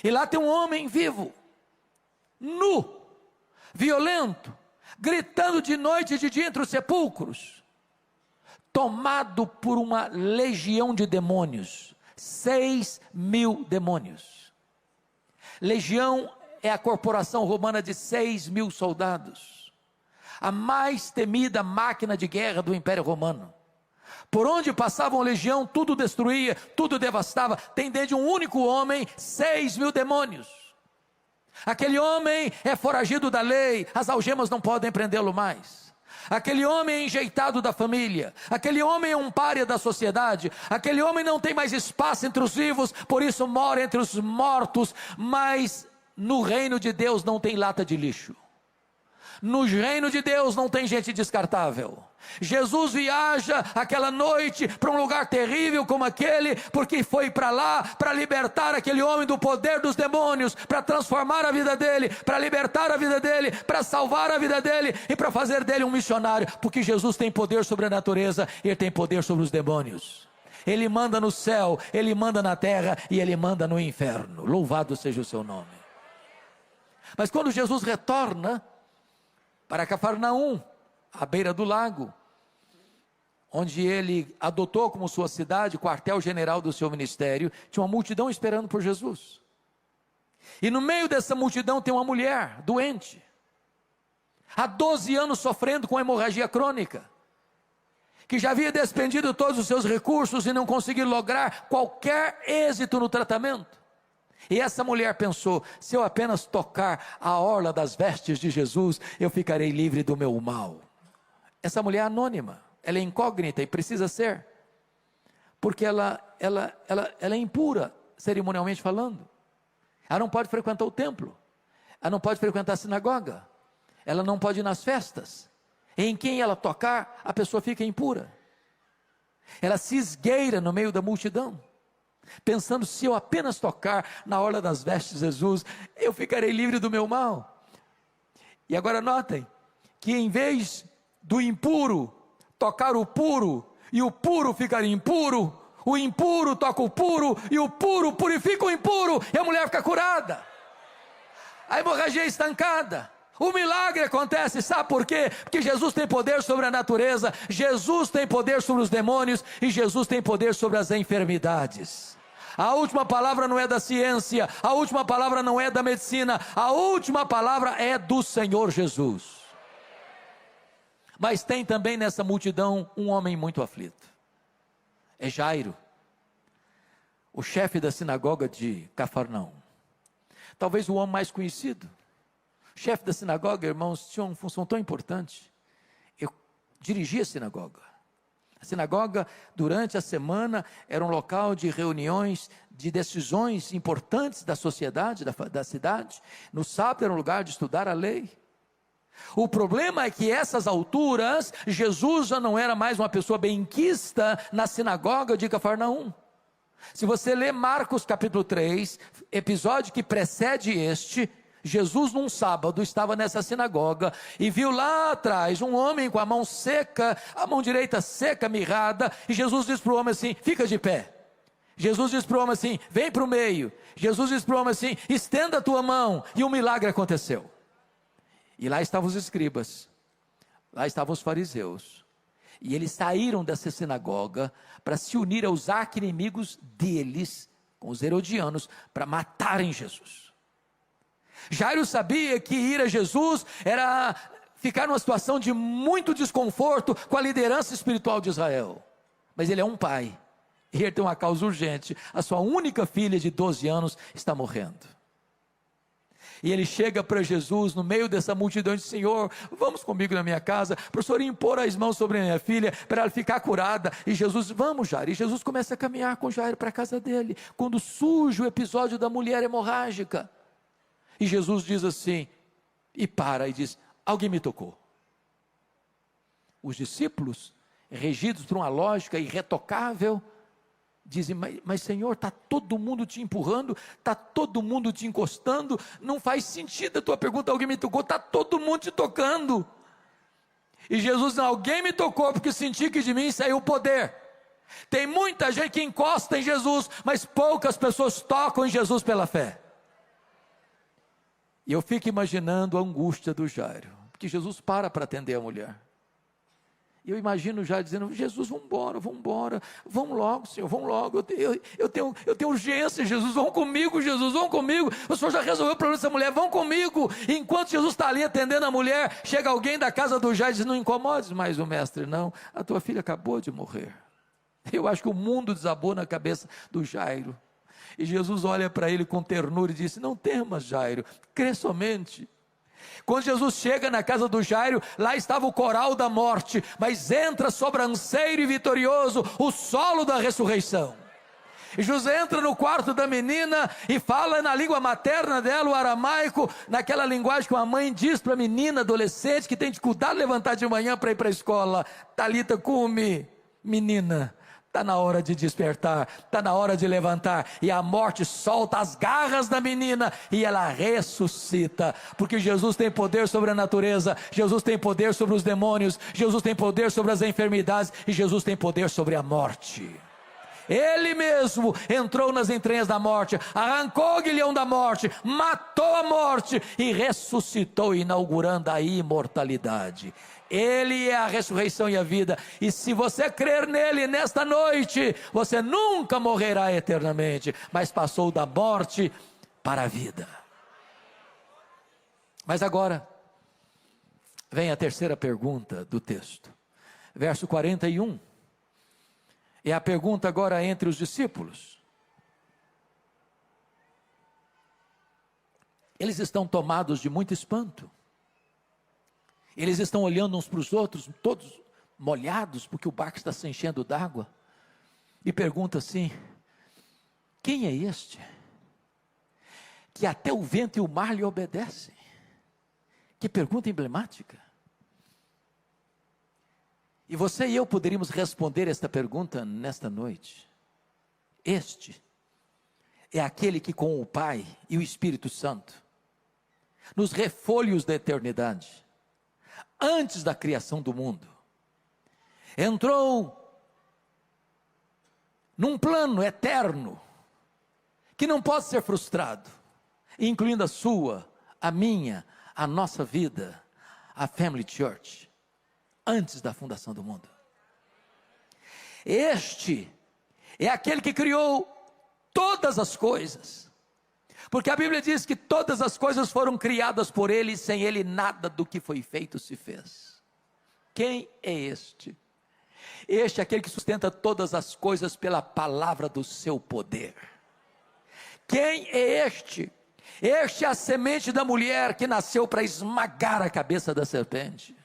E lá tem um homem vivo, nu, violento, gritando de noite e de dia entre os sepulcros, tomado por uma legião de demônios, 6.000 demônios. Legião é a corporação romana de 6.000 soldados, a mais temida máquina de guerra do Império Romano. Por onde passava uma legião, tudo destruía, tudo devastava. Tem dentro de um único homem 6.000 demônios. Aquele homem é foragido da lei, as algemas não podem prendê-lo mais. Aquele homem é enjeitado da família, aquele homem é um pária da sociedade, aquele homem não tem mais espaço entre os vivos, por isso mora entre os mortos. Mas no reino de Deus não tem lata de lixo. No reino de Deus não tem gente descartável. Jesus viaja aquela noite para um lugar terrível como aquele, porque foi para lá para libertar aquele homem do poder dos demônios, para transformar a vida dele, para libertar a vida dele, para salvar a vida dele e para fazer dele um missionário, porque Jesus tem poder sobre a natureza, ele tem poder sobre os demônios. Ele manda no céu, ele manda na terra e ele manda no inferno. Louvado seja o seu nome. Mas quando Jesus retorna para Cafarnaum, à beira do lago, onde ele adotou como sua cidade, quartel-general do seu ministério, tinha uma multidão esperando por Jesus. E no meio dessa multidão tem uma mulher doente, há 12 anos sofrendo com hemorragia crônica, que já havia despendido todos os seus recursos e não conseguiu lograr qualquer êxito no tratamento. E essa mulher pensou: se eu apenas tocar a orla das vestes de Jesus, eu ficarei livre do meu mal. Essa mulher é anônima, ela é incógnita e precisa ser, porque ela é impura, cerimonialmente falando. Ela não pode frequentar o templo, ela não pode frequentar a sinagoga, ela não pode ir nas festas, Em quem ela tocar, a pessoa fica impura. Ela se esgueira no meio da multidão, pensando: se eu apenas tocar na orla das vestes de Jesus, eu ficarei livre do meu mal. E agora notem, que em vez do impuro tocar o puro, e o puro ficar impuro, o impuro toca o puro, e o puro purifica o impuro, e a mulher fica curada. A hemorragia é estancada. O milagre acontece, sabe por quê? Porque Jesus tem poder sobre a natureza, Jesus tem poder sobre os demônios, e Jesus tem poder sobre as enfermidades. A última palavra não é da ciência, a última palavra não é da medicina, a última palavra é do Senhor Jesus. Mas tem também nessa multidão um homem muito aflito. É Jairo, o chefe da sinagoga de Cafarnaum. Talvez o homem mais conhecido. O chefe da sinagoga, irmãos, tinha uma função tão importante. Eu dirigia a sinagoga. A sinagoga, durante a semana, era um local de reuniões, de decisões importantes da sociedade, da cidade. No sábado era um lugar de estudar a lei. O problema é que essas alturas, Jesus já não era mais uma pessoa benquista na sinagoga de Cafarnaum. Se você ler Marcos capítulo 3, episódio que precede este, Jesus num sábado estava nessa sinagoga e viu lá atrás um homem com a mão seca, a mão direita seca, mirrada, e Jesus diz para o homem assim: fica de pé. Jesus diz para o homem assim: vem para o meio. Jesus diz para o homem assim: estenda a tua mão, e um milagre aconteceu. E lá estavam os escribas, lá estavam os fariseus, e eles saíram dessa sinagoga para se unir aos arqui-inimigos deles, com os herodianos, para matarem Jesus. Jairo sabia que ir a Jesus era ficar numa situação de muito desconforto com a liderança espiritual de Israel. Mas ele é um pai, e ele tem uma causa urgente. A sua única filha de 12 anos está morrendo. E ele chega para Jesus no meio dessa multidão e diz: Senhor, vamos comigo na minha casa, para o Senhor impor as mãos sobre a minha filha, para ela ficar curada. E Jesus: vamos, Jairo. E Jesus começa a caminhar com Jairo para a casa dele, quando surge o episódio da mulher hemorrágica. E Jesus diz assim, e para, e diz: alguém me tocou. Os discípulos, regidos por uma lógica irretocável, dizem: mas Senhor, está todo mundo te empurrando, está todo mundo te encostando, não faz sentido a tua pergunta: alguém me tocou? Está todo mundo te tocando. E Jesus: não, alguém me tocou porque senti que de mim saiu o poder. Tem muita gente que encosta em Jesus, mas poucas pessoas tocam em Jesus pela fé. E eu fico imaginando a angústia do Jairo, porque Jesus para atender a mulher. E eu imagino já dizendo: Jesus, vamos embora, vamos logo, Senhor, vamos logo, eu tenho urgência, Jesus, vão comigo, Jesus, vão comigo, o Senhor já resolveu o problema dessa mulher, vão comigo. E enquanto Jesus está ali atendendo a mulher, chega alguém da casa do Jairo e diz: não incomodes mais o mestre, não, a tua filha acabou de morrer. Eu acho que o mundo desabou na cabeça do Jairo, e Jesus olha para ele com ternura e diz: não temas, Jairo, crê somente. Quando Jesus chega na casa do Jairo, lá estava o coral da morte, mas entra sobranceiro e vitorioso o solo da ressurreição. E Jesus entra no quarto da menina e fala na língua materna dela, o aramaico, naquela linguagem que uma mãe diz para a menina adolescente que tem dificuldade de levantar de manhã para ir para a escola: Talita cumi, menina, está na hora de despertar, está na hora de levantar. E a morte solta as garras da menina e ela ressuscita, porque Jesus tem poder sobre a natureza, Jesus tem poder sobre os demônios, Jesus tem poder sobre as enfermidades, e Jesus tem poder sobre a morte. Ele mesmo entrou nas entranhas da morte, arrancou o guilhão da morte, matou a morte e ressuscitou, inaugurando a imortalidade. Ele é a ressurreição e a vida, e se você crer nele nesta noite, você nunca morrerá eternamente, mas passou da morte para a vida. Mas agora vem a terceira pergunta do texto, verso 41. É a pergunta agora entre os discípulos. Eles estão tomados de muito espanto. Eles estão olhando uns para os outros, todos molhados, porque o barco está se enchendo d'água. E pergunta assim: quem é este? Que até o vento e o mar lhe obedecem. Que pergunta emblemática. E você e eu poderíamos responder esta pergunta nesta noite. Este é aquele que com o Pai e o Espírito Santo, nos refólhios da eternidade, antes da criação do mundo, entrou num plano eterno, que não pode ser frustrado, incluindo a sua, a minha, a nossa vida, a Family Church, antes da fundação do mundo. Este é aquele que criou todas as coisas, porque a Bíblia diz que todas as coisas foram criadas por Ele, e sem Ele nada do que foi feito se fez. Quem é este? Este é aquele que sustenta todas as coisas pela palavra do seu poder. Quem é este? Este é a semente da mulher que nasceu para esmagar a cabeça da serpente.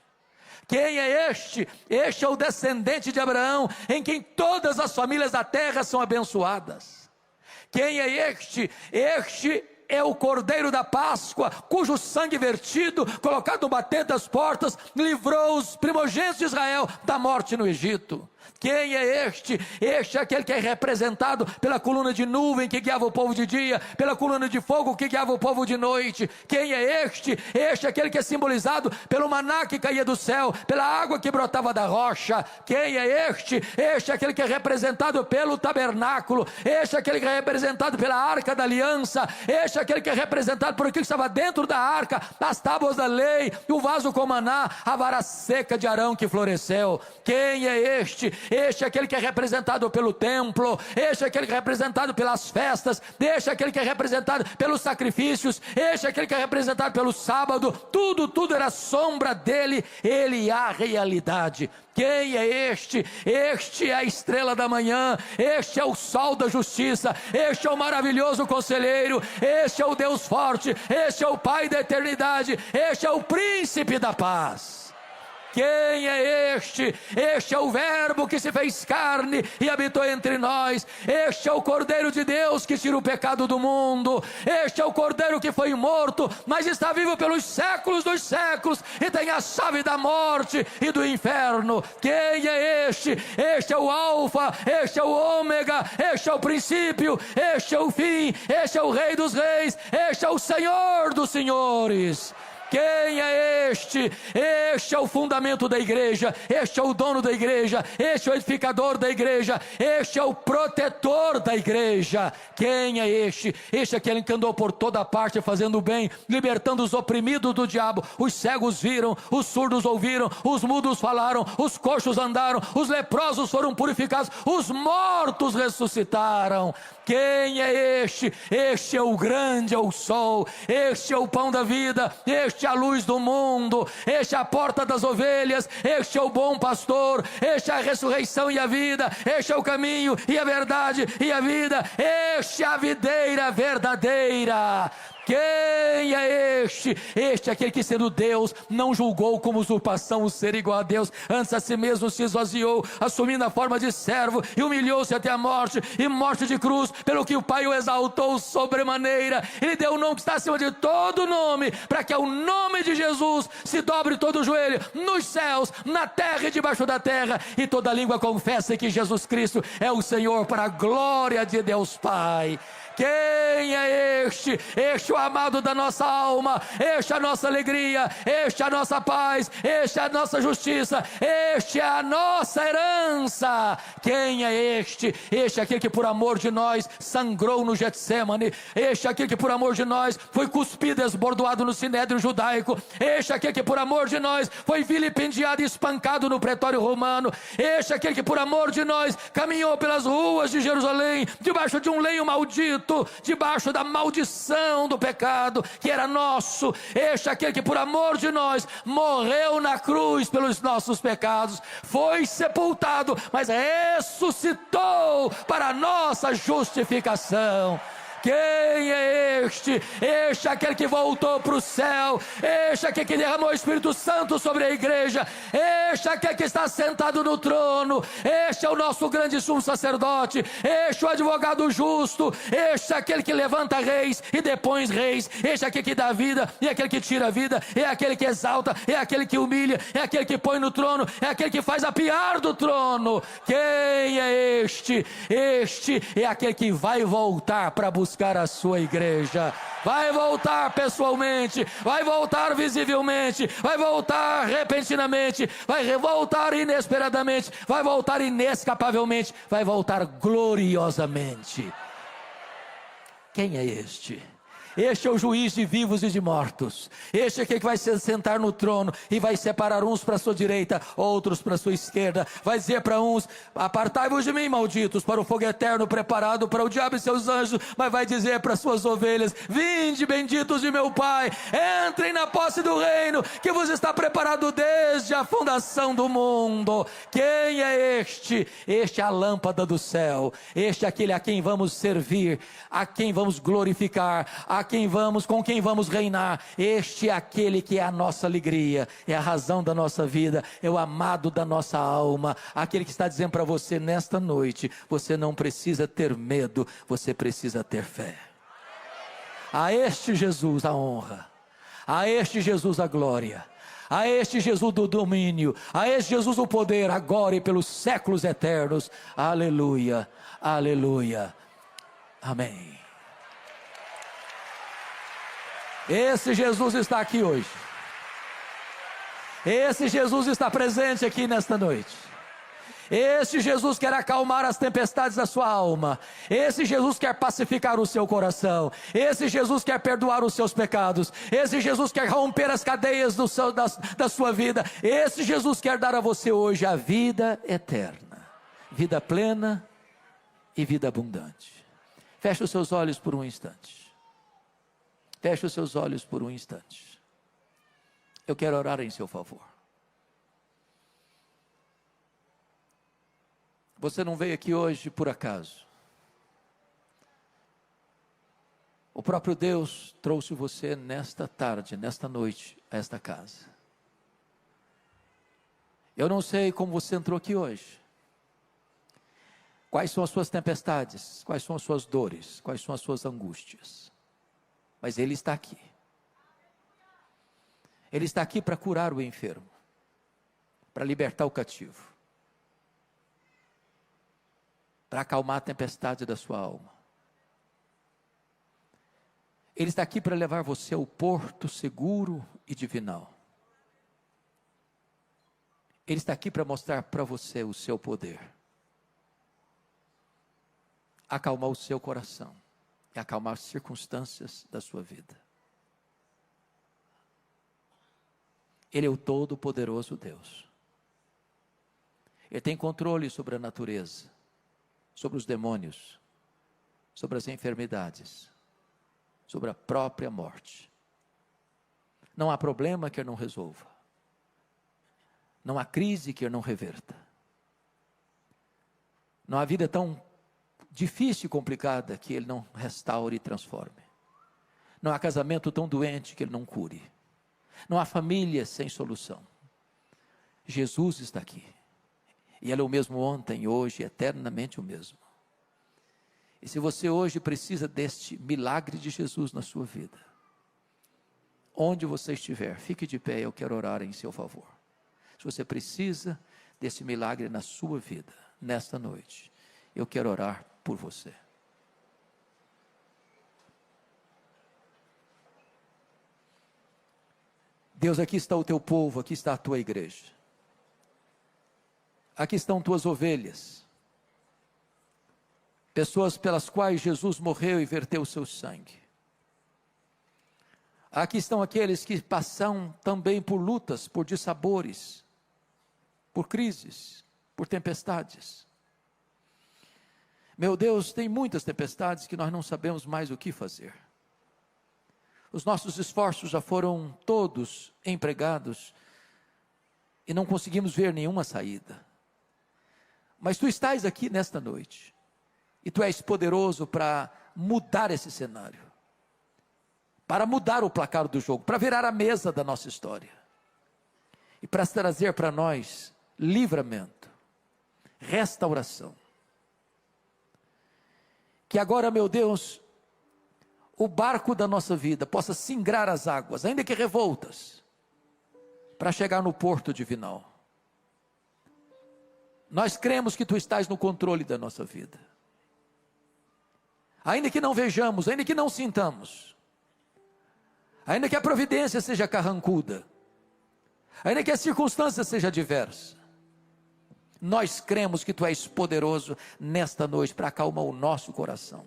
Quem é este? Este é o descendente de Abraão, em quem todas as famílias da terra são abençoadas. Quem é este? Este é o Cordeiro da Páscoa, cujo sangue vertido, colocado no batente das portas, livrou os primogênitos de Israel da morte no Egito. Quem é este? Este é aquele que é representado pela coluna de nuvem que guiava o povo de dia, pela coluna de fogo que guiava o povo de noite. Quem é este? Este é aquele que é simbolizado pelo maná que caía do céu, pela água que brotava da rocha. Quem é este? Este é aquele que é representado pelo tabernáculo. Este é aquele que é representado pela arca da aliança. Este é aquele que é representado por aquilo que estava dentro da arca, as tábuas da lei, o vaso com maná, a vara seca de Arão que floresceu. Quem é este? Este é aquele que é representado pelo templo, este é aquele que é representado pelas festas, este é aquele que é representado pelos sacrifícios, este é aquele que é representado pelo sábado. Tudo era sombra dele, ele é a realidade. Quem é este? Este é a estrela da manhã, este é o sol da justiça, este é o maravilhoso conselheiro, este é o Deus forte, este é o Pai da eternidade, este é o príncipe da paz. Quem é este? Este é o verbo que se fez carne e habitou entre nós. Este é o Cordeiro de Deus que tira o pecado do mundo. Este é o Cordeiro que foi morto, mas está vivo pelos séculos dos séculos e tem a chave da morte e do inferno. Quem é este? Este é o Alfa, este é o Ômega, este é o princípio, este é o fim, este é o Rei dos reis, este é o Senhor dos senhores. Quem é este? Este é o fundamento da igreja, este é o dono da igreja, este é o edificador da igreja, este é o protetor da igreja. Quem é este? Este é aquele que andou por toda parte fazendo o bem, libertando os oprimidos do diabo. Os cegos viram, os surdos ouviram, os mudos falaram, os coxos andaram, os leprosos foram purificados, os mortos ressuscitaram. Quem é este? Este é o grande, é o sol, este é o pão da vida, este é a luz do mundo, este é a porta das ovelhas, este é o bom pastor, este é a ressurreição e a vida, este é o caminho e a verdade e a vida, este é a videira verdadeira. Quem é este? Este é aquele que, sendo Deus, não julgou como usurpação o ser igual a Deus, antes a si mesmo se esvaziou, assumindo a forma de servo, e humilhou-se até a morte, e morte de cruz, pelo que o Pai o exaltou sobremaneira. Ele deu o nome que está acima de todo nome, para que ao nome de Jesus se dobre todo o joelho, nos céus, na terra e debaixo da terra, e toda língua confesse que Jesus Cristo é o Senhor, para a glória de Deus Pai. Quem é este? Este é o amado da nossa alma, este é a nossa alegria, este é a nossa paz, este é a nossa justiça, este é a nossa herança. Quem é este? Este é aquele que por amor de nós sangrou no Getsêmane, este é aquele que por amor de nós foi cuspido e esbordoado no sinédrio judaico, este é aquele que por amor de nós foi vilipendiado e espancado no pretório romano, este é aquele que por amor de nós caminhou pelas ruas de Jerusalém, debaixo de um leio maldito, debaixo da maldição do pecado que era nosso. Este é aquele que por amor de nós morreu na cruz pelos nossos pecados, foi sepultado, mas ressuscitou para a nossa justificação. Quem é este? Este é aquele que voltou para o céu, este é aquele que derramou o Espírito Santo sobre a igreja, este é aquele que está sentado no trono, este é o nosso grande sumo sacerdote, este é o advogado justo, este é aquele que levanta reis e depõe reis, este é aquele que dá vida e aquele que tira a vida, é aquele que exalta, é aquele que humilha, é aquele que põe no trono, é aquele que faz apiar do trono. Quem é este? Este é aquele que vai voltar para buscar a sua igreja, vai voltar pessoalmente, vai voltar visivelmente, vai voltar repentinamente, vai voltar inesperadamente, vai voltar inescapavelmente, vai voltar gloriosamente. Quem é este? Este é o juiz de vivos e de mortos. Este é aquele que vai se sentar no trono e vai separar uns para a sua direita, outros para a sua esquerda. Vai dizer para uns: apartai-vos de mim, malditos, para o fogo eterno preparado para o diabo e seus anjos. Mas vai dizer para as suas ovelhas: vinde, benditos de meu Pai, entrem na posse do reino que vos está preparado desde a fundação do mundo. Quem é este? Este é a lâmpada do céu. Este é aquele a quem vamos servir, a quem vamos glorificar, com quem vamos reinar. Este é aquele que é a nossa alegria, é a razão da nossa vida, é o amado da nossa alma, aquele que está dizendo para você nesta noite: você não precisa ter medo, você precisa ter fé. A este Jesus a honra, a este Jesus a glória, a este Jesus do domínio, a este Jesus o poder, agora e pelos séculos eternos. Aleluia, aleluia, amém. Esse Jesus está aqui hoje. Esse Jesus está presente aqui nesta noite. Esse Jesus quer acalmar as tempestades da sua alma. Esse Jesus quer pacificar o seu coração. Esse Jesus quer perdoar os seus pecados. Esse Jesus quer romper as cadeias da sua vida. Esse Jesus quer dar a você hoje a vida eterna, vida plena e vida abundante. Feche os seus olhos por um instante. Feche os seus olhos por um instante. Eu quero orar em seu favor. Você não veio aqui hoje por acaso. O próprio Deus trouxe você nesta tarde, nesta noite, a esta casa. Eu não sei como você entrou aqui hoje. Quais são as suas tempestades? Quais são as suas dores? Quais são as suas angústias? Mas Ele está aqui. Ele está aqui para curar o enfermo, para libertar o cativo, para acalmar a tempestade da sua alma. Ele está aqui para levar você ao porto seguro e divinal. Ele está aqui para mostrar para você o seu poder, acalmar o seu coração e acalmar as circunstâncias da sua vida. Ele é o Todo-Poderoso Deus. Ele tem controle sobre a natureza, sobre os demônios, sobre as enfermidades, sobre a própria morte. Não há problema que Ele não resolva. Não há crise que Ele não reverta. Não há vida tão difícil e complicada que Ele não restaure e transforme. Não há casamento tão doente que Ele não cure. Não há família sem solução. Jesus está aqui. E Ele é o mesmo ontem, hoje, eternamente o mesmo. E se você hoje precisa deste milagre de Jesus na sua vida, onde você estiver, fique de pé, eu quero orar em seu favor. Se você precisa desse milagre na sua vida, nesta noite, eu quero orar por você. Deus, aqui está o teu povo, aqui está a tua igreja. Aqui estão tuas ovelhas, pessoas pelas quais Jesus morreu e verteu o seu sangue. Aqui estão aqueles que passam também por lutas, por dissabores, por crises, por tempestades. Meu Deus, tem muitas tempestades que nós não sabemos mais o que fazer. Os nossos esforços já foram todos empregados e não conseguimos ver nenhuma saída. Mas Tu estás aqui nesta noite, e Tu és poderoso para mudar esse cenário, para mudar o placar do jogo, para virar a mesa da nossa história e para trazer para nós livramento, restauração. Que agora, meu Deus, o barco da nossa vida possa singrar as águas, ainda que revoltas, para chegar no porto divinal. Nós cremos que Tu estás no controle da nossa vida. Ainda que não vejamos, ainda que não sintamos, ainda que a providência seja carrancuda, ainda que a circunstância seja adversa, nós cremos que Tu és poderoso nesta noite para acalmar o nosso coração.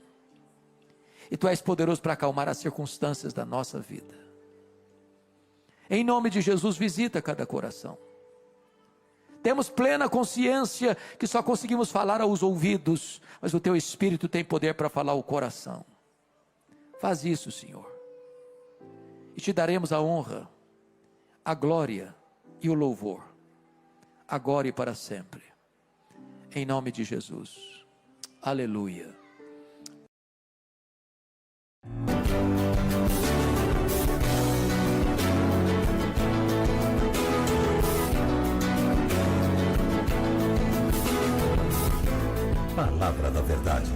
E Tu és poderoso para acalmar as circunstâncias da nossa vida. Em nome de Jesus, visita cada coração. Temos plena consciência que só conseguimos falar aos ouvidos, mas o Teu Espírito tem poder para falar ao coração. Faz isso, Senhor. E Te daremos a honra, a glória e o louvor, agora e para sempre. Em nome de Jesus. Aleluia. Palavra da Verdade,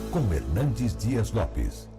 com Hernandes Dias Lopes.